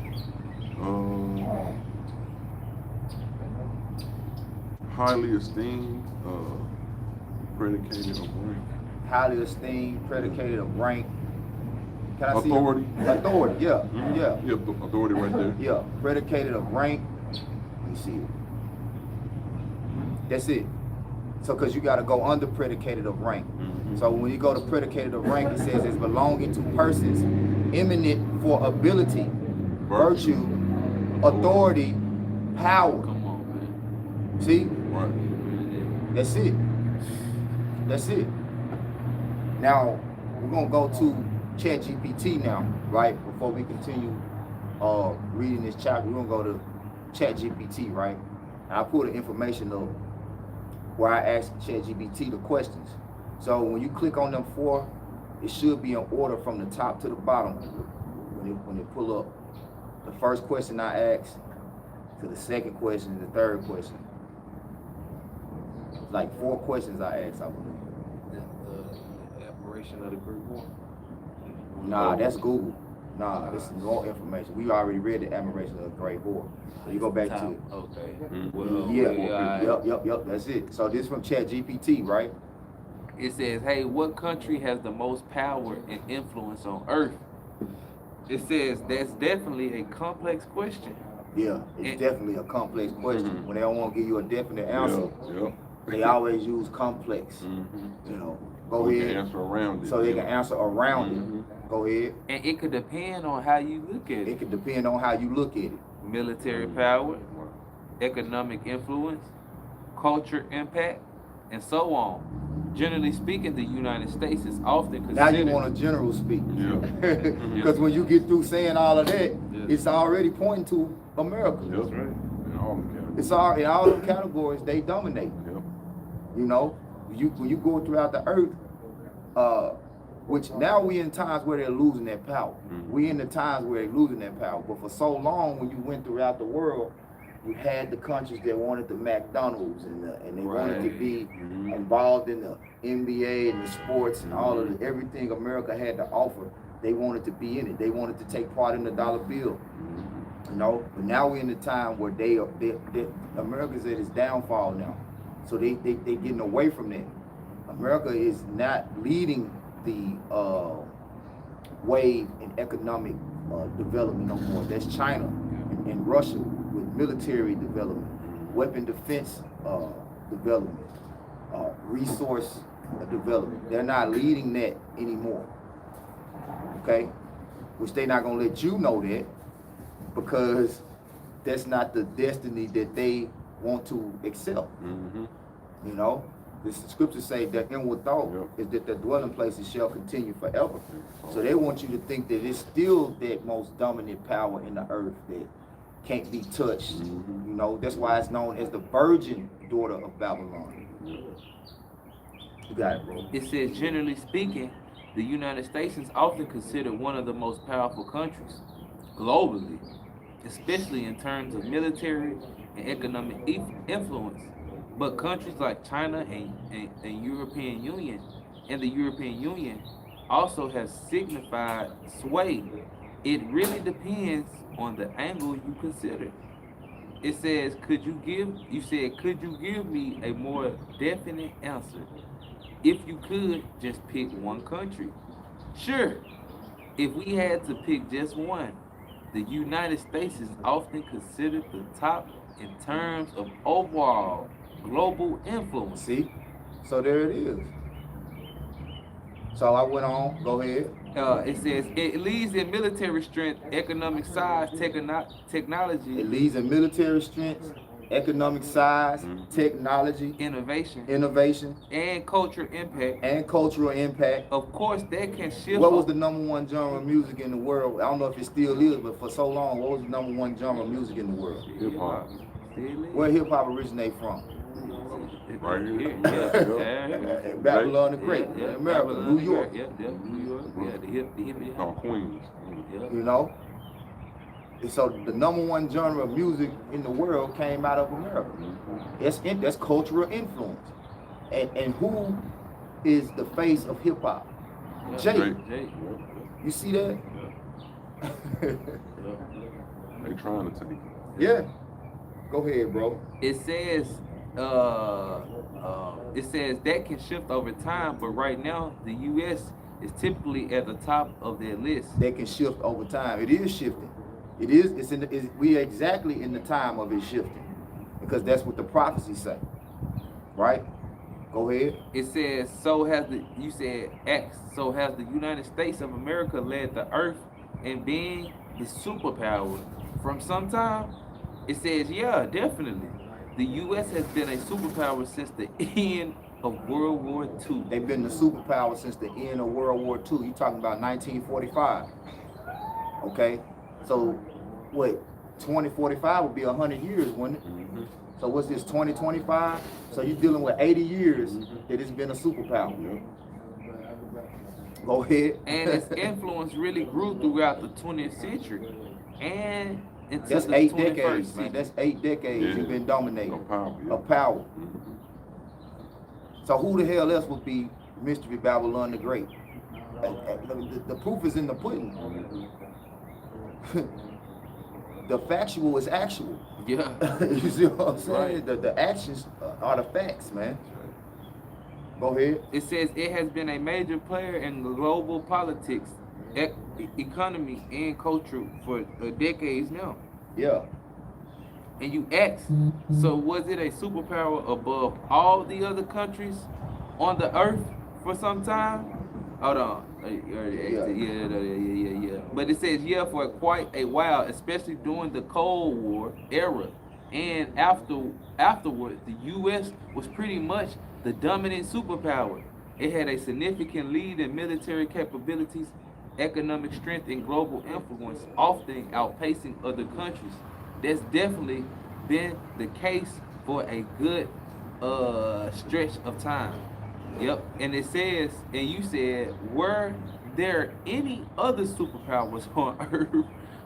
Highly esteemed, predicated on rank. Highly esteemed, predicated of rank. Can I Authority. see it? Authority, yeah, Mhm. yeah, Yeah, authority right there. yeah. Predicated of rank. Let me see it. That's it. So, because you got to go under predicated of rank. Mhm. So when you go to predicated of rank, it says it's belonging to persons eminent for ability, virtue, authority, power. Come on, man. See, Right. that's it. That's it. Now we're gonna go to ChatGPT now, right? Before we continue reading this chapter, we're gonna go to ChatGPT, right? And I put the information up where I asked ChatGPT the questions. So when you click on them four, it should be in order from the top to the bottom when it pull up. The first question I asked to the second question and the third question. It's like 4 questions I asked, I believe. The admiration of the Great War. Nah, that's Google. Nah, this is more information. We already read the admiration of the Great War. So you go back to it. Okay. Mhm. Well, Yeah, yep, that's it. So this from ChatGPT, right? It says, hey, what country has the most power and influence on Earth? It says that's definitely a complex question. Yeah, it's And- definitely a complex question. Mhm. When they don't want to give you a definite answer, Yeah. they always use complex. Mhm. You know, go We can ahead. answer around it. So they can answer around Mhm. it. Go ahead. And it could depend on how you look at It it. can depend on how you look at it. Military power, economic influence, culture impact, and so on. Generally speaking, the United States is often Now considered. you want a general speak. Yeah. Because when you get through saying all of that, Yeah. it's already pointing to America. That's right. In all the categories. It's all in all the categories they dominate. Yep. You know, when you go throughout the earth, which now we in times where they're losing their power. Mhm. We in the times where they're losing their power. But for so long, when you went throughout the world, you had the countries that wanted the McDonald's and they wanted to be Mhm. involved in the NBA and the sports and all of everything America had to offer. They wanted to be in it. They wanted to take part in the dollar bill. Mhm. You know, but now we're in the time where they America's at its downfall now. So they getting away from that. America is not leading the wave in economic development no more. That's China and Russia with military development, weapon defense development, resource development. They're not leading that anymore. Okay? Which they're not gonna let you know that, because that's not the destiny that they want to accept. Mhm. You know, the scriptures say that inward thought Yep. is that the dwelling places shall continue forever. So they want you to think that it's still that most dominant power in the earth that can't be touched. Mhm. You know, that's why it's known as the virgin daughter of Babylon. You got it, bro. It says, generally speaking, the United States is often considered one of the most powerful countries globally, especially in terms of military and economic influence. But countries like China and European Union and the European Union also have signified sway. It really depends on the angle you consider. It says, could you give me a more definite answer? If you could, just pick one country. Sure, if we had to pick just one, the United States is often considered the top in terms of overall global influence. See? So there it is. So I went on, go ahead. It says it leads in military strength, economic size, technology, It leads in military strength, economic size, technology, innovation, innovation, and cultural impact. and cultural impact. Of course, that can shift. What was the #1 genre of music in the world? I don't know if it still is, but for so long, what was the #1 genre of music in the world? Hip hop. Where hip hop originate from? Right here. Yeah. Babylon the Great, Yeah, America, Babylon, New York. Yeah, New York. Yeah, the hip. Oh, Queens. Yeah. You know, So the #1 genre of music in the world came out of America. That's cultural influence. And who is the face of hip hop? Jay. Jay. You see that? They trying to take it. Yeah. Go ahead, bro. It says that can shift over time, but right now the U.S. is typically at the top of their list. They can shift over time. It is shifting. It is. We are exactly in the time of it shifting, because that's what the prophecies say. Right? Go ahead. It says so has the United States of America led the earth in being the superpower from some time? It says, yeah, definitely. The U.S. has been a superpower since the end of World War II. They've been the superpower since the end of World War II. You're talking about 1945. Okay? So, what? 2045 would be 100 years, wouldn't it? Mm-hmm. So what's this, 2025? So you're dealing with 80 years that it's been a superpower. Go ahead. And its influence really grew throughout the 20th century and into That's the 8 21st decades, century. man. That's 8 decades Yeah. you've been dominating. Of power, yeah. Of power. Mhm. So who the hell else would be Mystery Babylon the Great? The proof is in the pudding. The factual is actual. Yeah. You see what I'm saying? Right. The actions are the facts, man. Go ahead. It says it has been a major player in global politics, economy, and culture for decades now. Yeah. And you ask, so was it a superpower above all the other countries on the earth for some time? Hold on. Yeah. But it says, yeah, for quite a while, especially during the Cold War era. And afterward, the U.S. was pretty much the dominant superpower. It had a significant lead in military capabilities, economic strength, and global influence, often outpacing other countries. That's definitely been the case for a good stretch of time. Yep. And it says, and you said, were there any other superpowers on Earth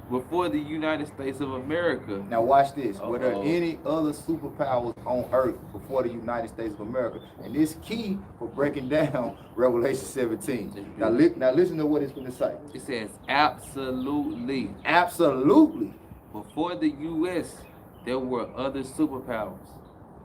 before the United States of America? Now watch this. Were there Uh-oh. any other superpowers on earth before the United States of America? And this key for breaking down Revelation 17. Now listen to what it's going to say. It says, absolutely. Absolutely. Before the U.S., there were other superpowers,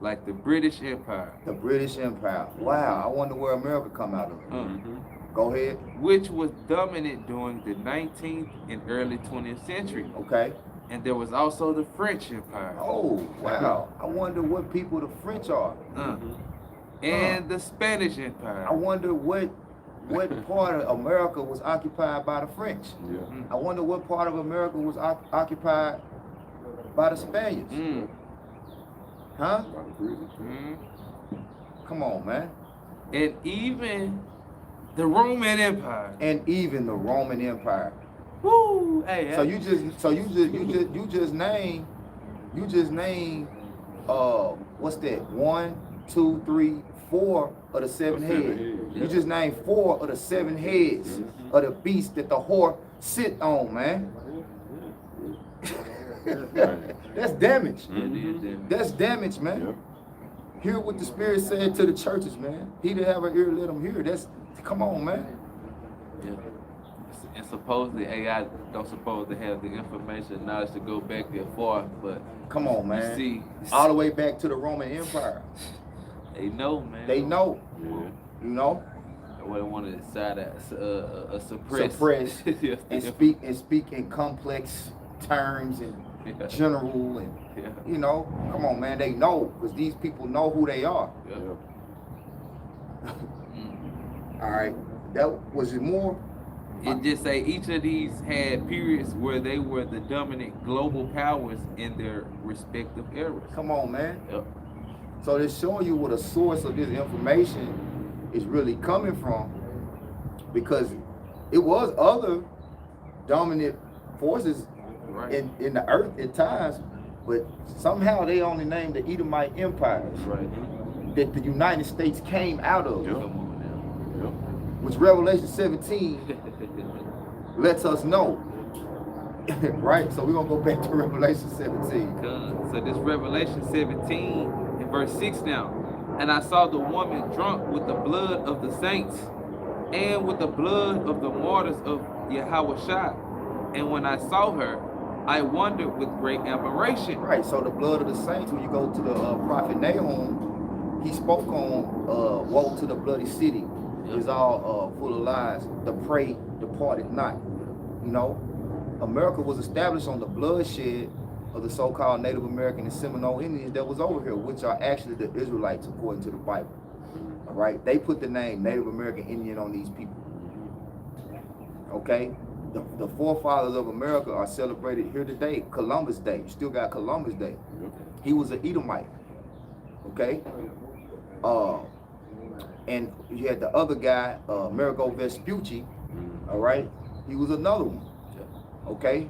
like the British Empire, The British Empire. Wow. I wonder where America come out of. Mm-hmm. Go ahead. which was dominant during the 19th and early 20th century. Okay. And there was also the French Empire. Oh, wow. I wonder what people the French are. And the Spanish Empire. I wonder what part of America was occupied by the French. Yeah. I wonder what part of America was occupied by the Spaniards. Mm. Huh? By the British. Mm. Come on, man. And even the Roman Empire. And even the Roman Empire. Woo! Hey, So you just name what's that? 1, 2, 3, 4 of the 7 Of 7 heads. heads, You yeah. just named 4 of the 7 heads of the beast that the whore sit on, man. That's damage. Mhm. That's damage, man. Yep. Hear what the Spirit said to the churches, man. He that have an ear, let him hear. Come on, man. Yeah. And supposedly AI don't suppose to have the information knowledge to go back that far, but Come on, man. you see, All the way back to the Roman Empire. they know, man. They know, Yeah. you know, What they want to decide suppress, suppress Yes, and yeah. speak in complex terms and Yeah. general and Yeah. you know, come on, man. They know because these people know who they are. Yeah. Yep. Mm. All right, that was it. More. It just say each of these had periods where they were the dominant global powers in their respective eras. Come on, man. Yep. So they're showing you what a source of this information is really coming from, because it was other dominant forces Right. in the earth at times, but somehow they only named the Edomite empires Right. that the United States came out of, Yep. Come on Yep. which Revelation 17 lets us know. Right? So we're gonna go back to Revelation 17. So this Revelation 17 and verse 6 now. And I saw the woman drunk with the blood of the saints and with the blood of the martyrs of Yahweh. And when I saw her, I wondered with great admiration. Right, so the blood of the saints, when you go to the prophet Nahum, he spoke on woe to the bloody city. It's all full of lies. The prey departed not. You know, America was established on the bloodshed of the so-called Native American and Seminole Indians that was over here, which are actually the Israelites according to the Bible. All right, they put the name Native American Indian on these people. Okay, the forefathers of America are celebrated here today. Columbus Day, you still got Columbus Day. He was an Edomite. Okay, and you had the other guy, Amerigo Vespucci. All right, he was another one. Okay,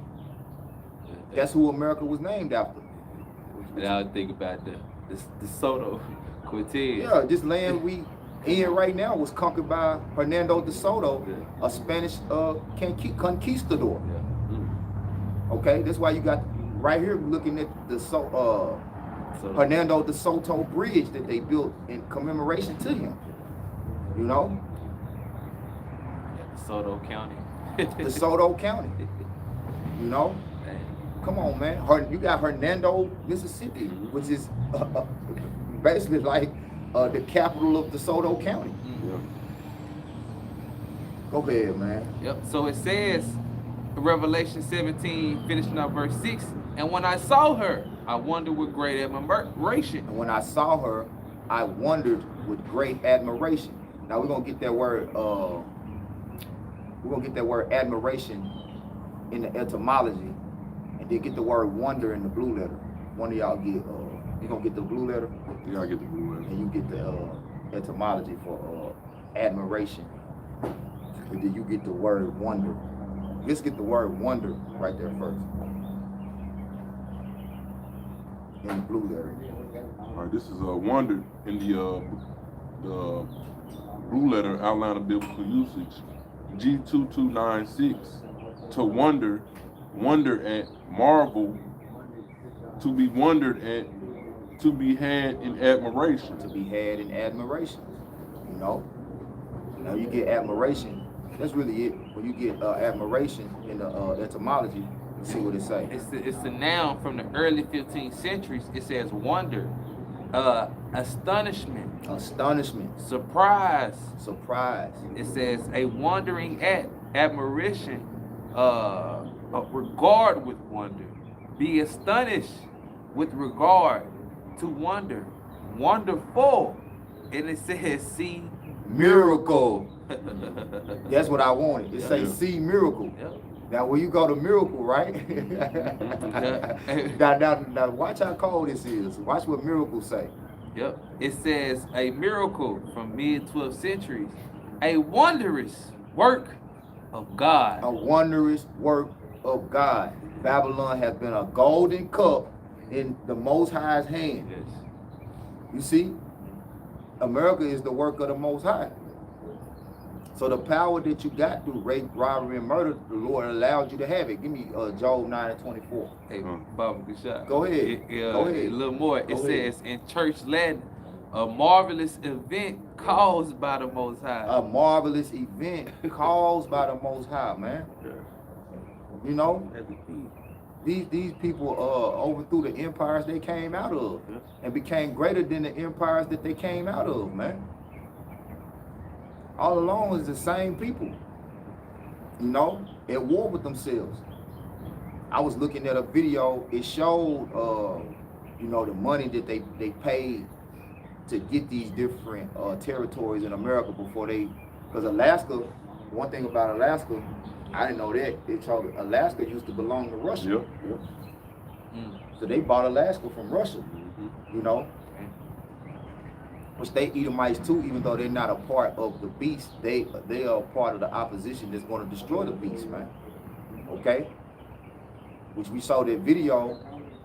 that's who America was named after. Now I think about the Soto Cortez. Yeah, this land we in right now was conquered by Hernando de Soto, a Spanish conquistador. Okay, that's why you got right here looking at the Hernando de Soto bridge that they built in commemoration to him. You know, Soto County. the Soto County. You know, come on, man. You got Hernando, Mississippi, which is basically like the capital of DeSoto County. Go ahead, man. Yep. So it says, Revelation 17, finishing up verse 6, and when I saw her, I wondered with great admiration. And when I saw her, I wondered with great admiration. Now we're gonna get that word. We're gonna get that word admiration in the etymology, and then get the word wonder in the blue letter. One of y'all get. You gonna get the blue letter? Yeah, I get the blue letter. And you get the etymology for admiration. And then you get the word wonder. Let's get the word wonder right there first. In the blue letter. All right, this is a wonder in the blue letter outline of biblical usage. G2296. To wonder, wonder at, marvel, to be wondered at, to be had in admiration. To be had in admiration. You know? Now you get admiration. That's really it. When you get admiration in the etymology, you see what it say. It's a noun from the early 15th centuries. It says wonder, astonishment, Surprise. It says a wondering at, admiration, regard with wonder, be astonished with regard to wonder, wonderful, and it says see Miracle. That's what I wanted. It say Yeah. see miracle. Yep. Now when you go to miracle, right? now watch how cold this is. Watch what miracle say. Yep. It says a miracle from mid-12th centuries, a wondrous work of God. A wondrous work of God. Babylon has been a golden cup in the Most High's hand. Yes. You see, America is the work of the Most High. So the power that you got through rape, robbery, and murder, the Lord allowed you to have it. Give me Job 9:24. Hey, Baba, good shot. Go ahead. Go ahead. A little more. Go It ahead. says in church Latin, a marvelous event caused by the Most High. A marvelous event caused by the Most High, man. You know, these people overthrew the empires they came out of and became greater than the empires that they came out of, man. All along is the same people, you know, at war with themselves. I was looking at a video, it showed, you know, the money that they paid to get these different territories in America before they, because Alaska, one thing about Alaska, I didn't know that, they told me Alaska used to belong to Russia. Yep. So they bought Alaska from Russia, you know. Which they Edomites too, even though they're not a part of the beast, they are a part of the opposition that's going to destroy the beast, man. Okay? Which we saw that video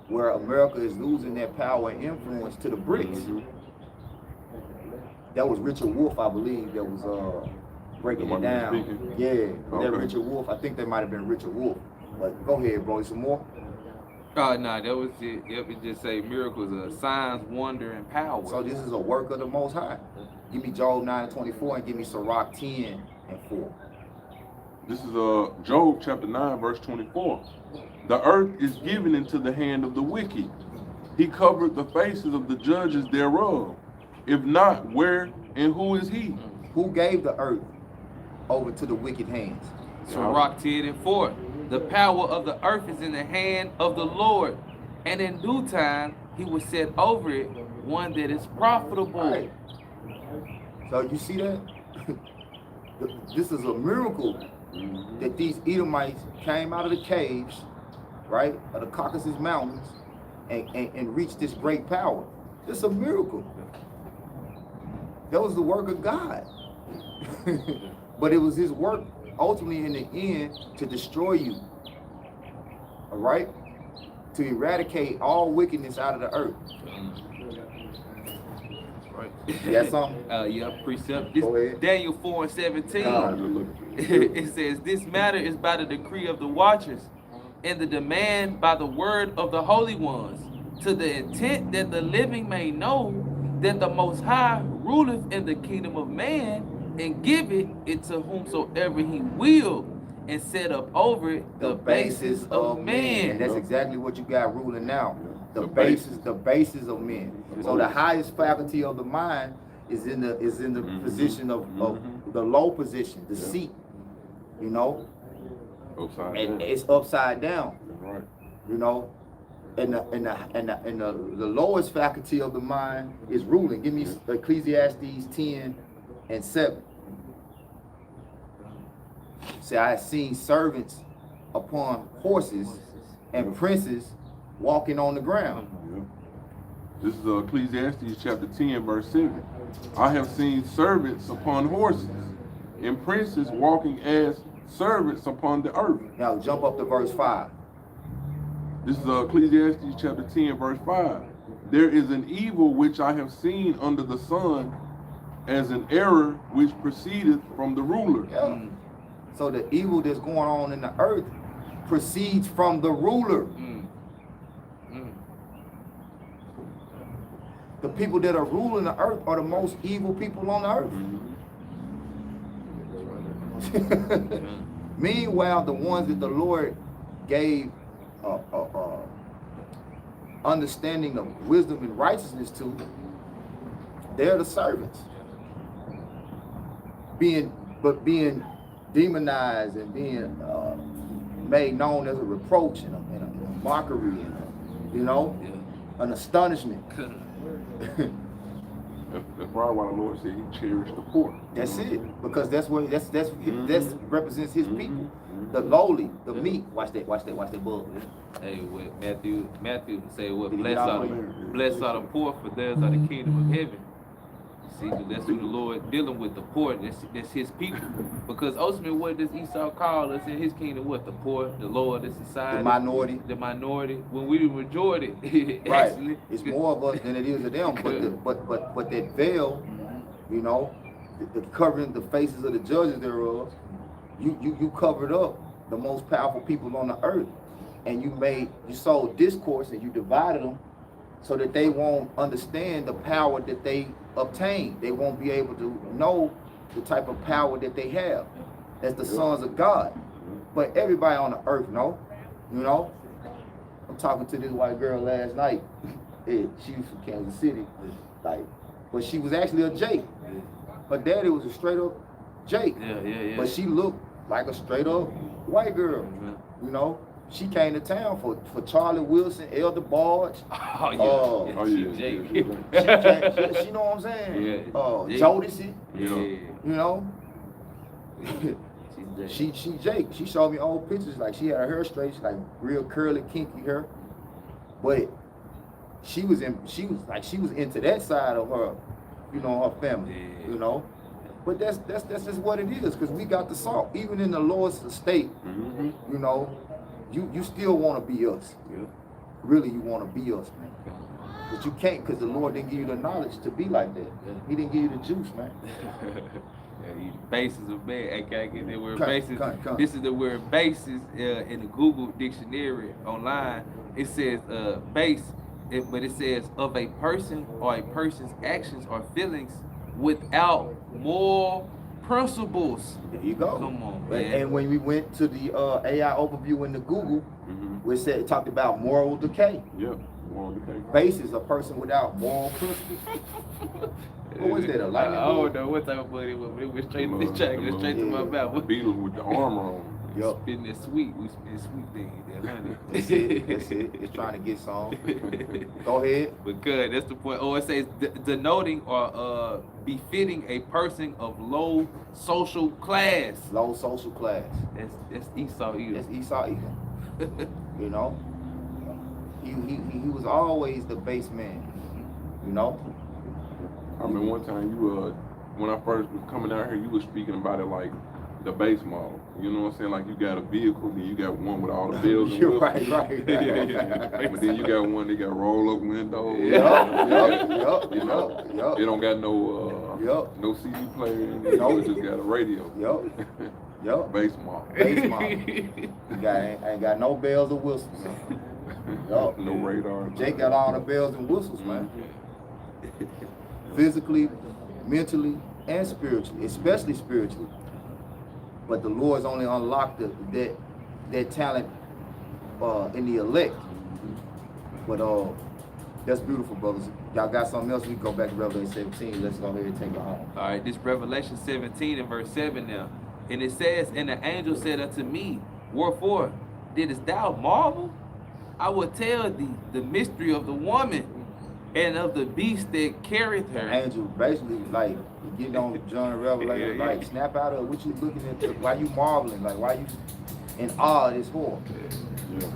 where America is losing their power and influence to the BRICS. That was Richard Wolff, I believe, that was breaking it down. Yeah, that Okay. Richard Wolff, I think that might have been Richard Wolff. But go ahead, bro. Some more. Oh, no, that was it. Yep, it just say miracles are signs, wonder, and power. So this is a work of the Most High. Give me Job 9:24 and give me Sirach 10:4. This is Job chapter 9, verse 24. The earth is given into the hand of the wicked. He covered the faces of the judges thereof. If not, where and who is he? Who gave the earth over to the wicked hands? Sirach 10:4. The power of the earth is in the hand of the Lord, and in due time he will set over it one that is profitable. Right. So you see that? This is a miracle that these Edomites came out of the caves, right, of the Caucasus Mountains, and reached this great power. It's a miracle. That was the work of God. But it was his work ultimately in the end to destroy you. All right? To eradicate all wickedness out of the earth. Right. You got something? Yeah, precept. This Go ahead. Daniel 4:17. God. It says, this matter is by the decree of the watchers, and the demand by the word of the holy ones, to the intent that the living may know that the Most High ruleth in the kingdom of man, and giveth it to whomsoever he will, and set up over it The basis of men. And that's exactly what you got ruling now. The basis of men. So the highest faculty of the mind is in the position of the low position, the seat. You know? Upside And down. it's upside down. Right. You know? And the lowest faculty of the mind is ruling. Give me Ecclesiastes 10:7. Say, I have seen servants upon horses and princes walking on the ground. Yeah. This is Ecclesiastes chapter 10, verse 7. I have seen servants upon horses and princes walking as servants upon the earth. Now jump up to verse 5. This is Ecclesiastes chapter 10, verse 5. There is an evil which I have seen under the sun, as an error which proceedeth from the ruler. Yeah. So the evil that's going on in the earth proceeds from the ruler. The people that are ruling the earth are the most evil people on the earth. Meanwhile, the ones that the Lord gave understanding of wisdom and righteousness to, they're the servants. Being demonized and being made known as a reproach and a mockery and an astonishment. That's probably why the Lord said he cherished the poor. That's it, because that's represents his people, the lowly, the meek. Watch that book. Hey, what Matthew say, what Did he blessed get are out the of blessed are the poor, for theirs are the kingdom of heaven. See, that's who the Lord dealing with, the poor. That's his people. Because ultimately, what does Esau call us in his kingdom? What, the poor, the lower, the society, The minority. the minority. When we the majority, Right. actually, It's more of us than it is of them. But that veil, the covering the faces of the judges thereof, you covered up the most powerful people on the earth, and you sowed discourse and you divided them so that they won't understand the power that they obtain. They won't be able to know the type of power that they have as the sons of God. But everybody on the earth know, I'm talking to this white girl last night. She was from Kansas City, but she was actually a Jake. Her daddy was a straight up Jake. Yeah. But she looked like a straight up white girl. She came to town for Charlie Wilson, Elder Barge. Oh yeah, yeah. Jake. She know what I'm saying? Yeah. Jodeci, Yeah. She's She Jake. She showed me old pictures, like she had her hair straight, like real curly, kinky hair. But she was into that side of her, her family, But that's just what it is, because we got the salt. Even in the lowest estate, you still want to be us. Yeah. Really, you want to be us, man. But you can't, because the Lord didn't give you the knowledge to be like that. He didn't give you the juice, man. Bases of bad. I can't get that word Come, bases. come. This is the word bases in the Google dictionary online. It says base, but it says of a person or a person's actions or feelings without moral principles. There you go. Come on, And- man. And when we went to the AI overview in the Google, Mm-hmm. we said it talked about moral decay. Yep. Moral decay. Basis, a person without moral principles. What was that? A lightning I bolt? don't know what type of bullet it was, but it went straight to Them, the track, them, straight to my yeah. mouth. Beatles with the armor on. Yup. Spitting that sweet, we spitting sweet things there, honey. That's it. That's it. It's trying to get some. Go ahead. But good, that's the point. Oh, it says denoting or befitting a person of low social class. Low social class. That's Esau either. That's Esau Edom. You know? He was always the base man. You know? I mean, one time you when I first was coming out here, you were speaking about it like the base model. You know what I'm saying? Like you got a vehicle, then you got one with all the bells and You're whistles. right. But then you got one that got roll up windows. Yup. You know, it don't got no CD player in it. Nope. It just got a radio. Yup. Base model. Base model. Ain't got no bells or whistles. Yup. No radar. Jake got all the bells and whistles, man. Physically, mentally, and spiritually, especially spiritually. But the Lord's only unlocked that talent in the elect. But that's beautiful, brothers. Y'all got something else? We can go back to Revelation 17. Let's go ahead and take it home. All right, this Revelation 17 and verse 7 now. And it says, and the angel said unto me, wherefore didst thou marvel? I will tell thee the mystery of the woman and of the beast that carrieth her. Angel, basically, like, you getting on John and Revelation, Yeah. like, snap out of what you looking at, why you marveling, like, why you in awe of this horror, Yeah.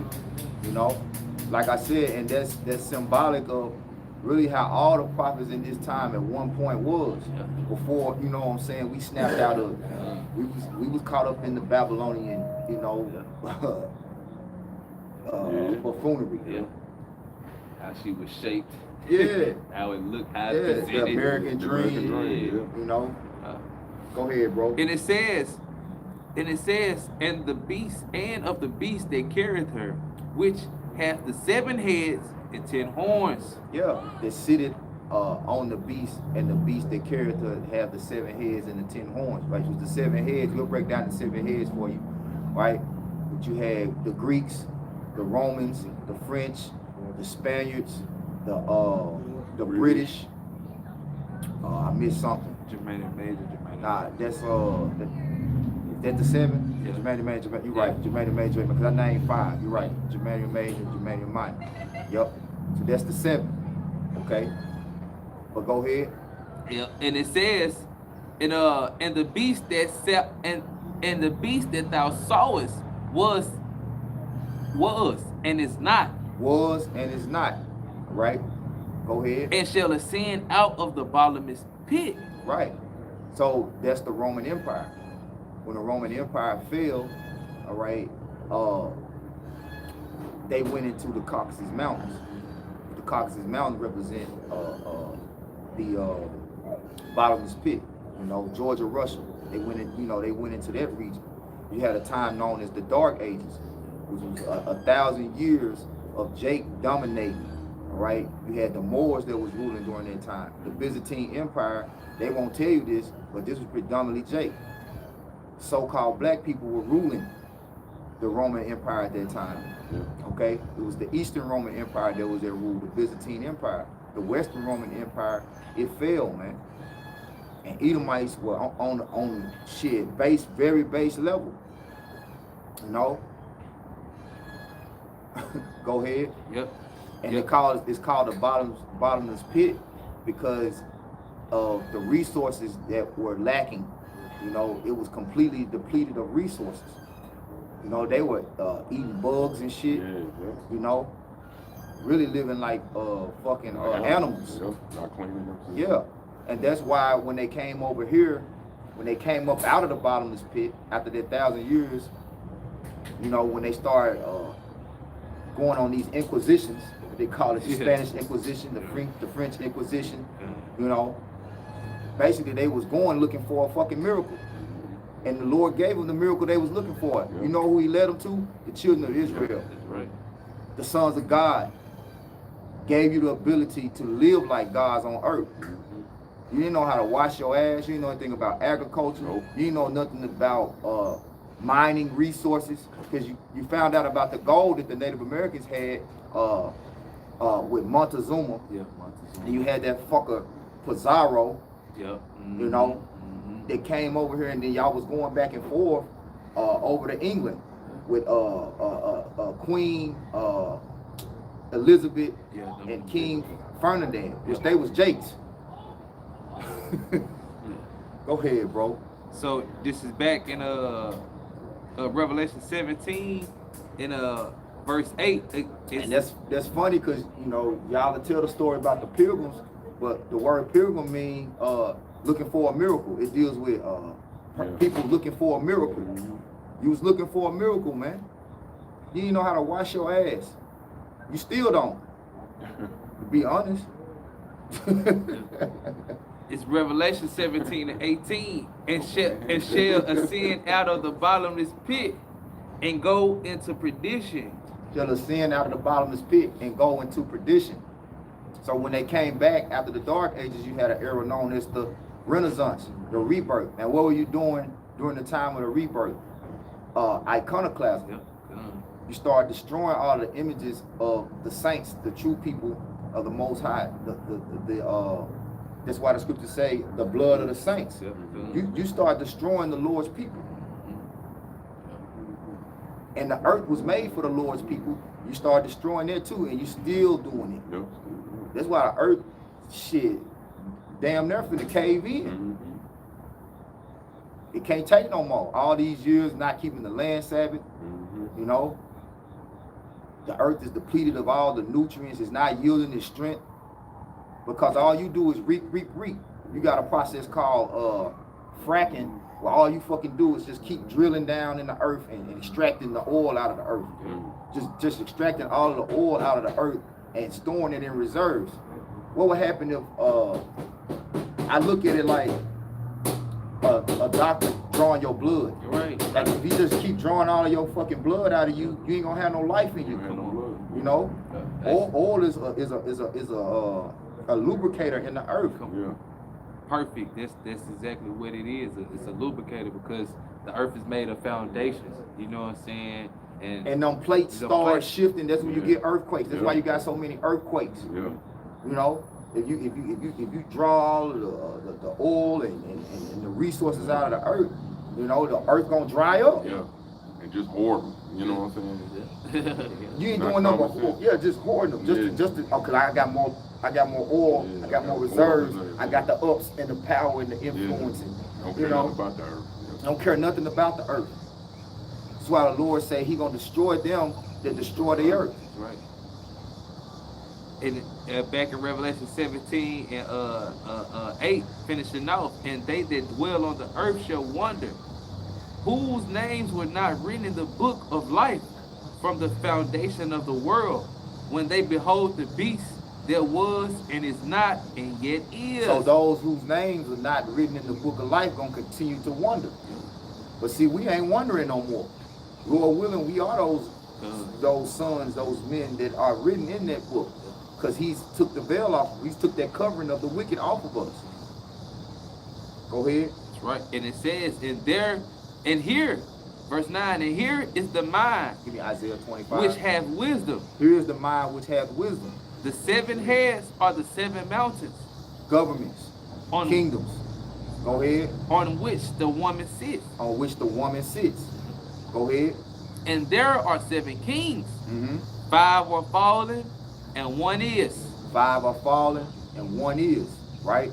you know? Like I said, and that's symbolic of really how all the prophets in this time at one point was. Yeah. Before, you know what I'm saying, we snapped out of, we was caught up in the Babylonian, you know, buffoonery. Yeah. How she was shaped. Yeah. How it looked, how it Yeah, presented. the American The American dream, dream, you know? Uh, Go ahead, bro. And it says, and the beast and of the beast that carrieth her, which hath the 7 heads and 10 horns. Yeah, that seated on the beast, and the beast that carried her have the 7 heads and the 10 horns, right? So the 7 heads, we'll break down the 7 heads for you, right? But you had the Greeks, the Romans, the French, the Spaniards, the British. I missed something. Germanic major, Germanic. Nah, that's is that the 7? Yeah. Germanic major, you're right. Germanic major, because I named 5. You're right. Germanic major, Germanic minor. Yep. So that's the 7. Okay. But go ahead. Yeah, and it says, and the beast that and the beast that thou sawest was and is not, Was and is not. Right? Go ahead. and shall ascend out of the bottomless pit. Right. So that's the Roman Empire. When the Roman Empire fell, all right, they went into the Caucasus Mountains. The Caucasus Mountains represent the bottomless pit. You know, Georgia, Russia. They went in, you know, they went into that region. You had a time known as the Dark Ages, which was 1,000 years of Jake dominating. All right, you had the Moors that was ruling during that time. The Byzantine Empire, they won't tell you this, but this was predominantly Jake. So-called black people were ruling the Roman Empire at that time. Okay, it was the Eastern Roman Empire that was their rule, the Byzantine Empire. The Western Roman Empire, it fell, man. And Edomites were on shit, very base level. You know? Go ahead. Yep. And Yep. it's called the bottomless pit because of the resources that were lacking. You know, it was completely depleted of resources. You know, they were eating bugs and shit. Yeah. You know, really living like fucking animals. Not cleaning themselves. Yeah, and that's why when they came over here, when they came up out of the bottomless pit after that 1,000 years, you know, when they started going on these inquisitions, they call it the Spanish Inquisition, the French Inquisition, you know, Basically, they was going looking for a fucking miracle. And the Lord gave them the miracle they was looking for. Yeah. You know who he led them to? The children of Israel. That's right. The sons of God gave you the ability to live like gods on earth. You didn't know how to wash your ass. You didn't know anything about agriculture. Nope. You didn't know nothing about mining resources, because you found out about the gold that the Native Americans had with Montezuma. Yeah, Montezuma. And you had that fucker Pizarro, Yeah. you know, that came over here, and then y'all was going back and forth over to England with Queen Elizabeth Yeah, them- and King Ferdinand, which they was Jakes. Go ahead, bro. So this is back in Revelation 17 in verse 8. And that's funny, because you know y'all will tell the story about the pilgrims, but the word pilgrim mean looking for a miracle. It deals with people looking for a miracle. You was looking for a miracle, man. You didn't know how to wash your ass. You still don't. To be honest. It's Revelation 17 and 18. And shall ascend out of the bottomless pit and go into perdition. Shall ascend out of the bottomless pit and go into perdition. So when they came back after the Dark Ages, you had an era known as the Renaissance, the rebirth. And what were you doing during the time of the rebirth? Iconoclasm. Yep. You start destroying all the images of the saints, the true people of the Most High. That's why the scriptures say the blood of the saints. Yep. You start destroying the Lord's people. And the earth was made for the Lord's people. You start destroying it too, and you still doing it. Yep. That's why the earth, shit, damn near finna cave in. It can't take no more. All these years not keeping the land Sabbath, you know. The earth is depleted of all the nutrients. It's not yielding its strength, because all you do is reap. You got a process called fracking, where all you fucking do is just keep drilling down in the earth and extracting the oil out of the earth. Just extracting all of the oil out of the earth and storing it in reserves. What would happen if I look at it like a doctor drawing your blood? You're right. Like if he just keep drawing all of your fucking blood out of you, you ain't gonna have no life in you. You know, oil is a lubricator in the earth. Yeah. Perfect. That's exactly what it is. It's a lubricator, because the earth is made of foundations. You know what I'm saying? And them plates The start plates. shifting. That's when you get earthquakes. That's Yeah. why you got so many earthquakes. Yeah. You know, if you draw all of the oil and the resources out of the earth, you know, the earth gonna dry up. Yeah. And just hoard them. You know what I'm saying? You ain't Not doing nothing but common sense. yeah, just hoarding them. Cause I got more oil, Yeah, I got more more reserves, reserves. I got the ups and the power and the influence. Don't You care know, nothing about the earth. I don't care nothing about the earth. That's why the Lord say he gonna destroy them that destroy the earth. Right. And back in Revelation 17 and 8, finishing off, and they that dwell on the earth shall wonder, whose names were not written in the book of life from the foundation of the world, when they behold the beast that was and is not and yet is. So those whose names are not written in the book of life gonna continue to wonder. But see, we ain't wondering no more. Lord willing, we are those sons, those men that are written in that book. Because he's took the veil off, he's took that covering of the wicked off of us. Go ahead. That's right. And it says, and here, verse 9, and here is the mind Give me Isaiah 25. which hath wisdom. Here is the mind which hath wisdom. The 7 heads are the 7 mountains Governments, on, kingdoms. Go ahead. on which the woman sits. On which the woman sits. Go ahead. And there are 7 kings. Mm-hmm. 5 are fallen, and 1 is. 5 are fallen and 1 is. Right?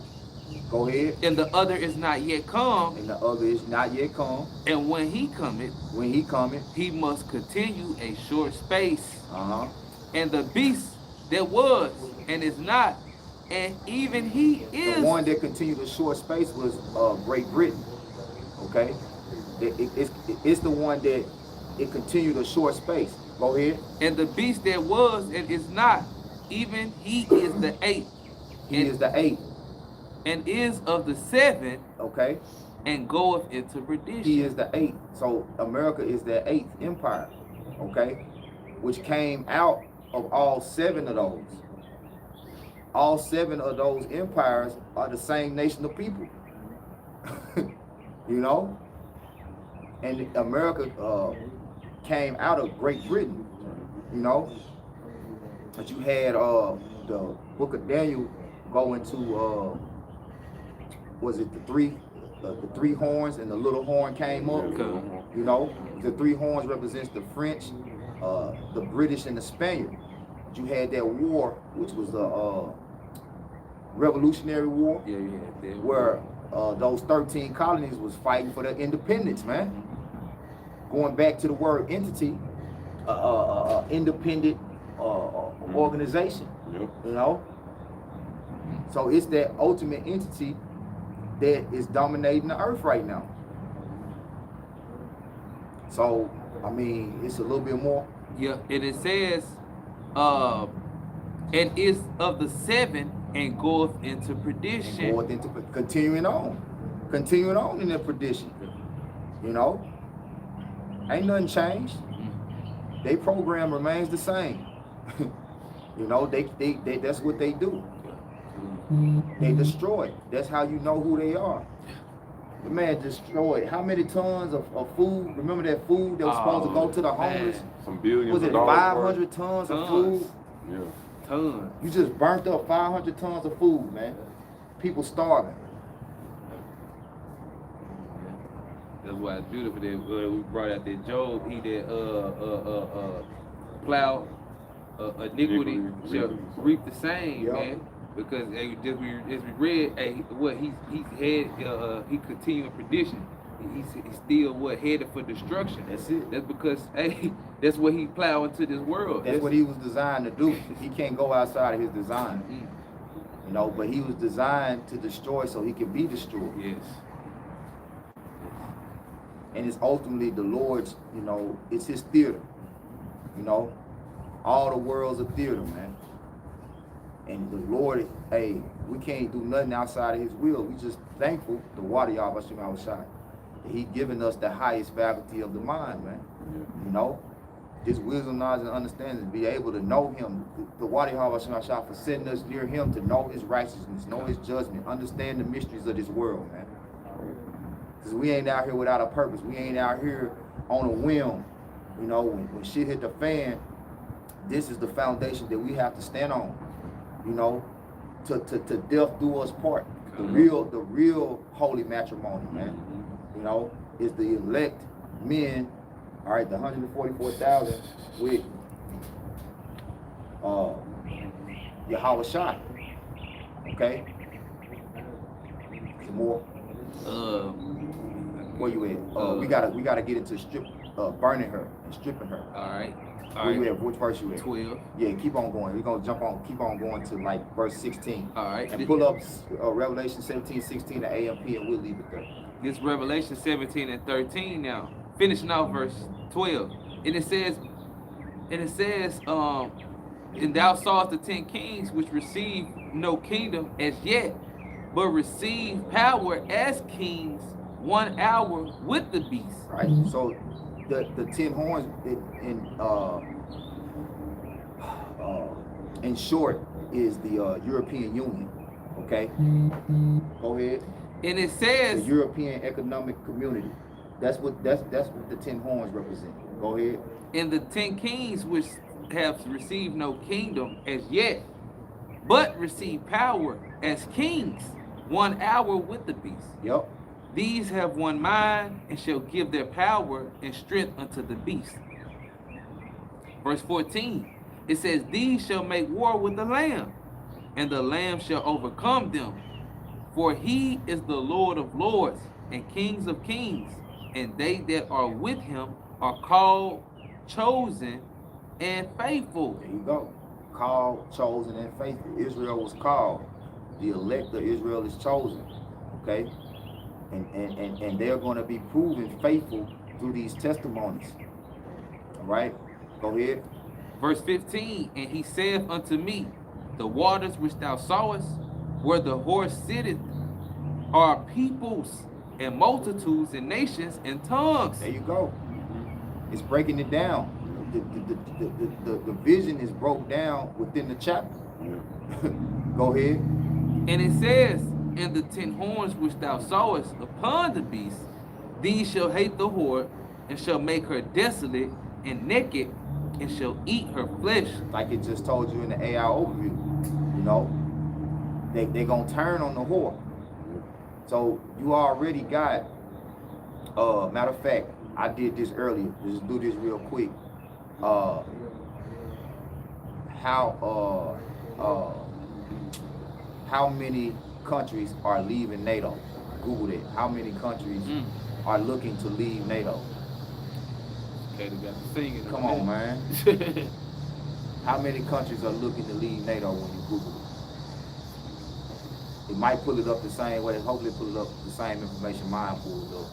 Go ahead. And the other is not yet come. And the other is not yet come. And when he cometh, When he cometh. he must continue a short space. Uh-huh. And the beast that was and is not, and even he is. The one that continued a short space was Great Britain. Okay? It's the one that it continued a short space. Go ahead. And the beast that was and is not, even he is the 8th. He is the 8th. and is of the 7, Okay, and goeth into perdition. he is the 8th. So America is the 8th empire. Okay, which came out of all 7 of those. All 7 of those empires are the same nation of people. You know, and America came out of Great Britain. You know, but you had the Book of Daniel go into was it the three horns, and the little horn came up. You know, the 3 horns represents the French, the British, and the Spaniard. You had that war, which was the Revolutionary War, Yeah, yeah. where those 13 colonies was fighting for their independence, man. Going back to the word entity, independent organization, Yep. you know? So it's that ultimate entity that is dominating the earth right now. So, I mean, it's a little bit more. Yeah, and it says, and is of the 7, and goeth into perdition. Going into continuing on in that perdition. You know, ain't nothing changed. Their program remains the same. You know, they that's what they do. They destroy. That's how you know who they are. The man destroyed how many tons of food? Remember that food that was supposed to go to the homeless? Man. Some billions Was of it dollars. 500 tons of food? Yeah. Tons. You just burnt up 500 tons of food, man. People starving. That's why it's beautiful that we brought out that Job, he that plow iniquity shall reap the same, Yep. man. Because as we read, what he continued in perdition. He's still headed for destruction. That's it. That's because that's what he plowed into this world. That's what he was designed to do. He can't go outside of his design. Mm. You know, but he was designed to destroy so he could be destroyed. Yes. And it's ultimately the Lord's, you know, it's his theater. You know, all the world's a theater, man. And the Lord, hey, we can't do nothing outside of his will. We just thankful to Water Yahweh Shai. He given us the highest faculty of the mind, man. You know, this wisdom, knowledge, and understanding, to be able to know him, the Water Yahweh Shai, for sending us near him, to know his righteousness, know his judgment, understand the mysteries of this world, man. Because we ain't out here without a purpose. We ain't out here on a whim. You know, when shit hit the fan, this is the foundation that we have to stand on. You know, to death do us part. The real holy matrimony, man. You know, is the elect men, all right, the 144,000 with Yahweh Shai. Okay? Some more. Where you at? We gotta get into burning her and stripping her. All right. Where you at? Which verse you at? 12. Yeah, keep on going. We're gonna keep on going to like verse 16. All right. And pull up Revelation 17, 16 to AMP, and we'll leave it there. This Revelation 17 and 13 now. Finishing off verse 12. And it says, and thou sawest the 10 kings which received no kingdom as yet, but received power as kings 1 hour with the beast. Right? So the 10 horns in short is the European Union. Okay? Go ahead. And it The says, European Economic Community. That's what the 10 horns represent. Go ahead. and the 10 kings which have received no kingdom as yet, but received power as kings 1 hour with the beast. Yep. These have one mind and shall give their power and strength unto the beast. Verse 14, it says, these shall make war with the Lamb, and the Lamb shall overcome them. For he is the Lord of lords and kings of kings, and they that are with him are called, chosen, and faithful. There you go. Called, chosen, and faithful. Israel was called. The elect of Israel is chosen. Okay? And they're going to be proven faithful through these testimonies. All right? Go ahead. Verse 15, and he saith unto me, the waters which thou sawest, where the horse sitteth are peoples and multitudes and nations and tongues. There you go. It's breaking it down. The vision is broke down within the chapter. Go ahead. And it says, and the 10 horns which thou sawest upon the beast, these shall hate the whore, and shall make her desolate and naked, and shall eat her flesh. Like it just told you in the AI overview, you know, they gonna turn on the whore. So you already got, matter of fact, I did this earlier. Just do this real quick. How many countries are leaving NATO? Google it. How many countries are looking to leave NATO? Okay, they got the singing. Come on, man. How many countries are looking to leave NATO when you Google it? It might pull it up the same way. Hopefully pull it up the same information mine pulled up.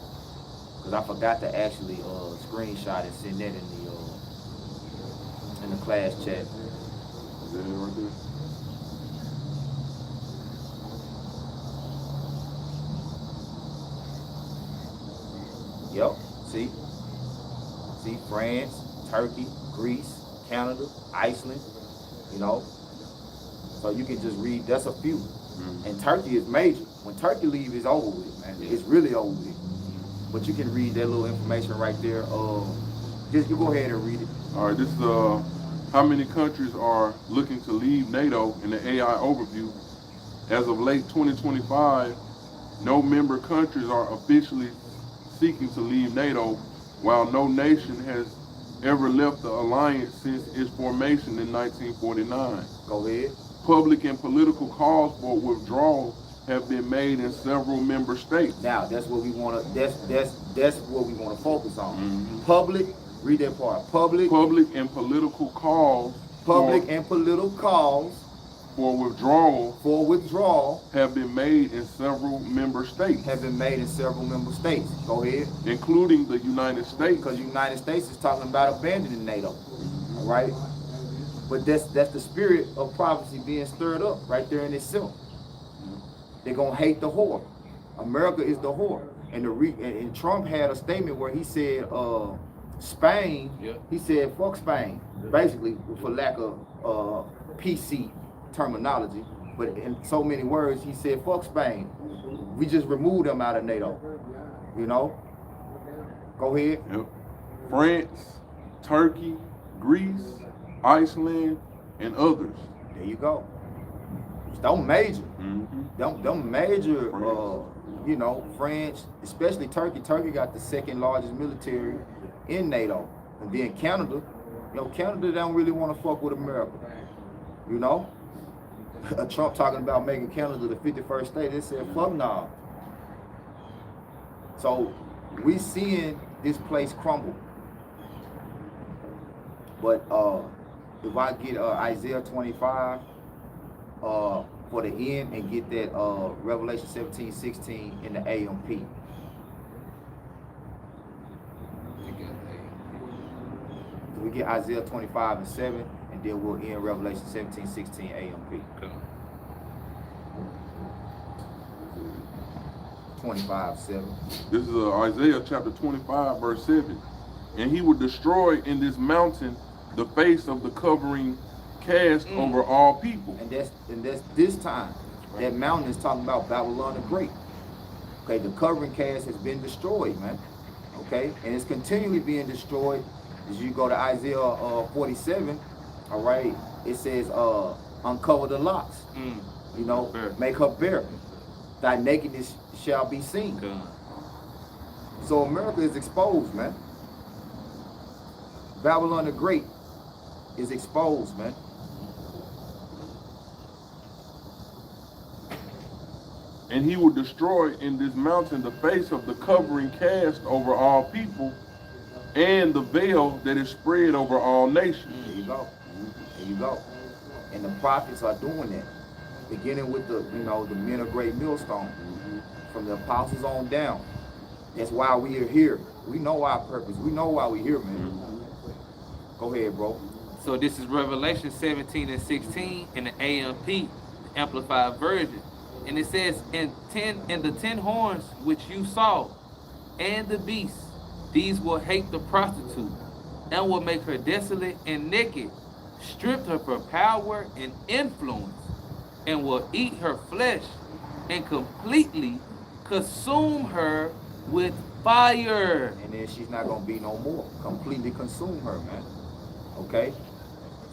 Because I forgot to actually screenshot and send that in the class chat. Is that it right there? Yep. See, France, Turkey, Greece, Canada, Iceland. You know, so you can just read. That's a few. And Turkey is major. When Turkey leave, it's over with, man. It's really over with. But you can read that little information right there. Just you go ahead and read it. All right, this is how many countries are looking to leave NATO in the AI overview. As of late 2025, no member countries are officially seeking to leave NATO, while no nation has ever left the alliance since its formation in 1949. Go ahead. Public and political calls for withdrawal have been made in several member states. Now that's what we want to. That's what we want to focus on. Public. Read that part. Public and political calls. And political calls for withdrawal have been made in several member states. Go ahead. Including the United States. Because the United States is talking about abandoning NATO. All right. But that's the spirit of prophecy being stirred up right there in itself. They're gonna hate the whore. America is the whore. And Trump had a statement where he said Spain, he said fuck Spain, basically for lack of PC terminology. But in so many words, he said fuck Spain. We just removed them out of NATO. You know? Go ahead. Yep. France, Turkey, Greece, Iceland, and others. There you go. Don't major. Don't major, you know, France, especially Turkey. Turkey got the second largest military in NATO. And then Canada, you know, Canada don't really want to fuck with America. You know? Trump talking about making Canada the 51st state. They said, fuck nah. So we seeing this place crumble. But if I get Isaiah 25 for the end and get that Revelation 17:16 in the AMP. We get Isaiah 25:7, and then we'll end Revelation 17:16 AMP. 25:7. This is Isaiah chapter 25, verse 7. And he will destroy in this mountain the face of the covering cast over all people. And that's this time. That mountain is talking about Babylon the Great. Okay, the covering cast has been destroyed, man. Okay, and it's continually being destroyed. As you go to Isaiah 47, all right, it says uncover the locks. You know, make her bare. Thy nakedness shall be seen. So America is exposed, man. Babylon the Great is exposed, man. And he will destroy in this mountain the face of the covering cast over all people, and the veil that is spread over all nations. There you go. There you go. And the prophets are doing that, beginning with the men of great millstone, from the apostles on down. That's why we are here. We know our purpose. We know why we're here, man. Go ahead, bro. So this is Revelation 17:16 in the AMP, Amplified Version. And it says, in the 10 horns which you saw, and the beast, these will hate the prostitute, and will make her desolate and naked, stripped of her power and influence, and will eat her flesh, and completely consume her with fire. And then she's not gonna be no more. Completely consume her, man. Okay?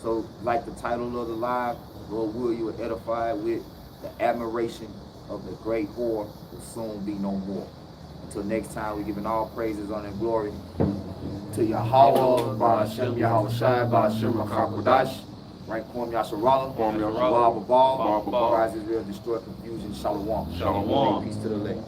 So, like the title of the live, Lord will you are edified with the admiration of the great whore will soon be no more. Until next time, we're giving all praises, honor, and glory to Yahweh, Ba'ashem, Yahweh Shai, Ba'ashem, Rakakodash, right, Kwam Yasharala, Kwam Yasharala, Babal, Babal, Rise Israel, destroy confusion, Shalom. Shalom. Peace to the elect.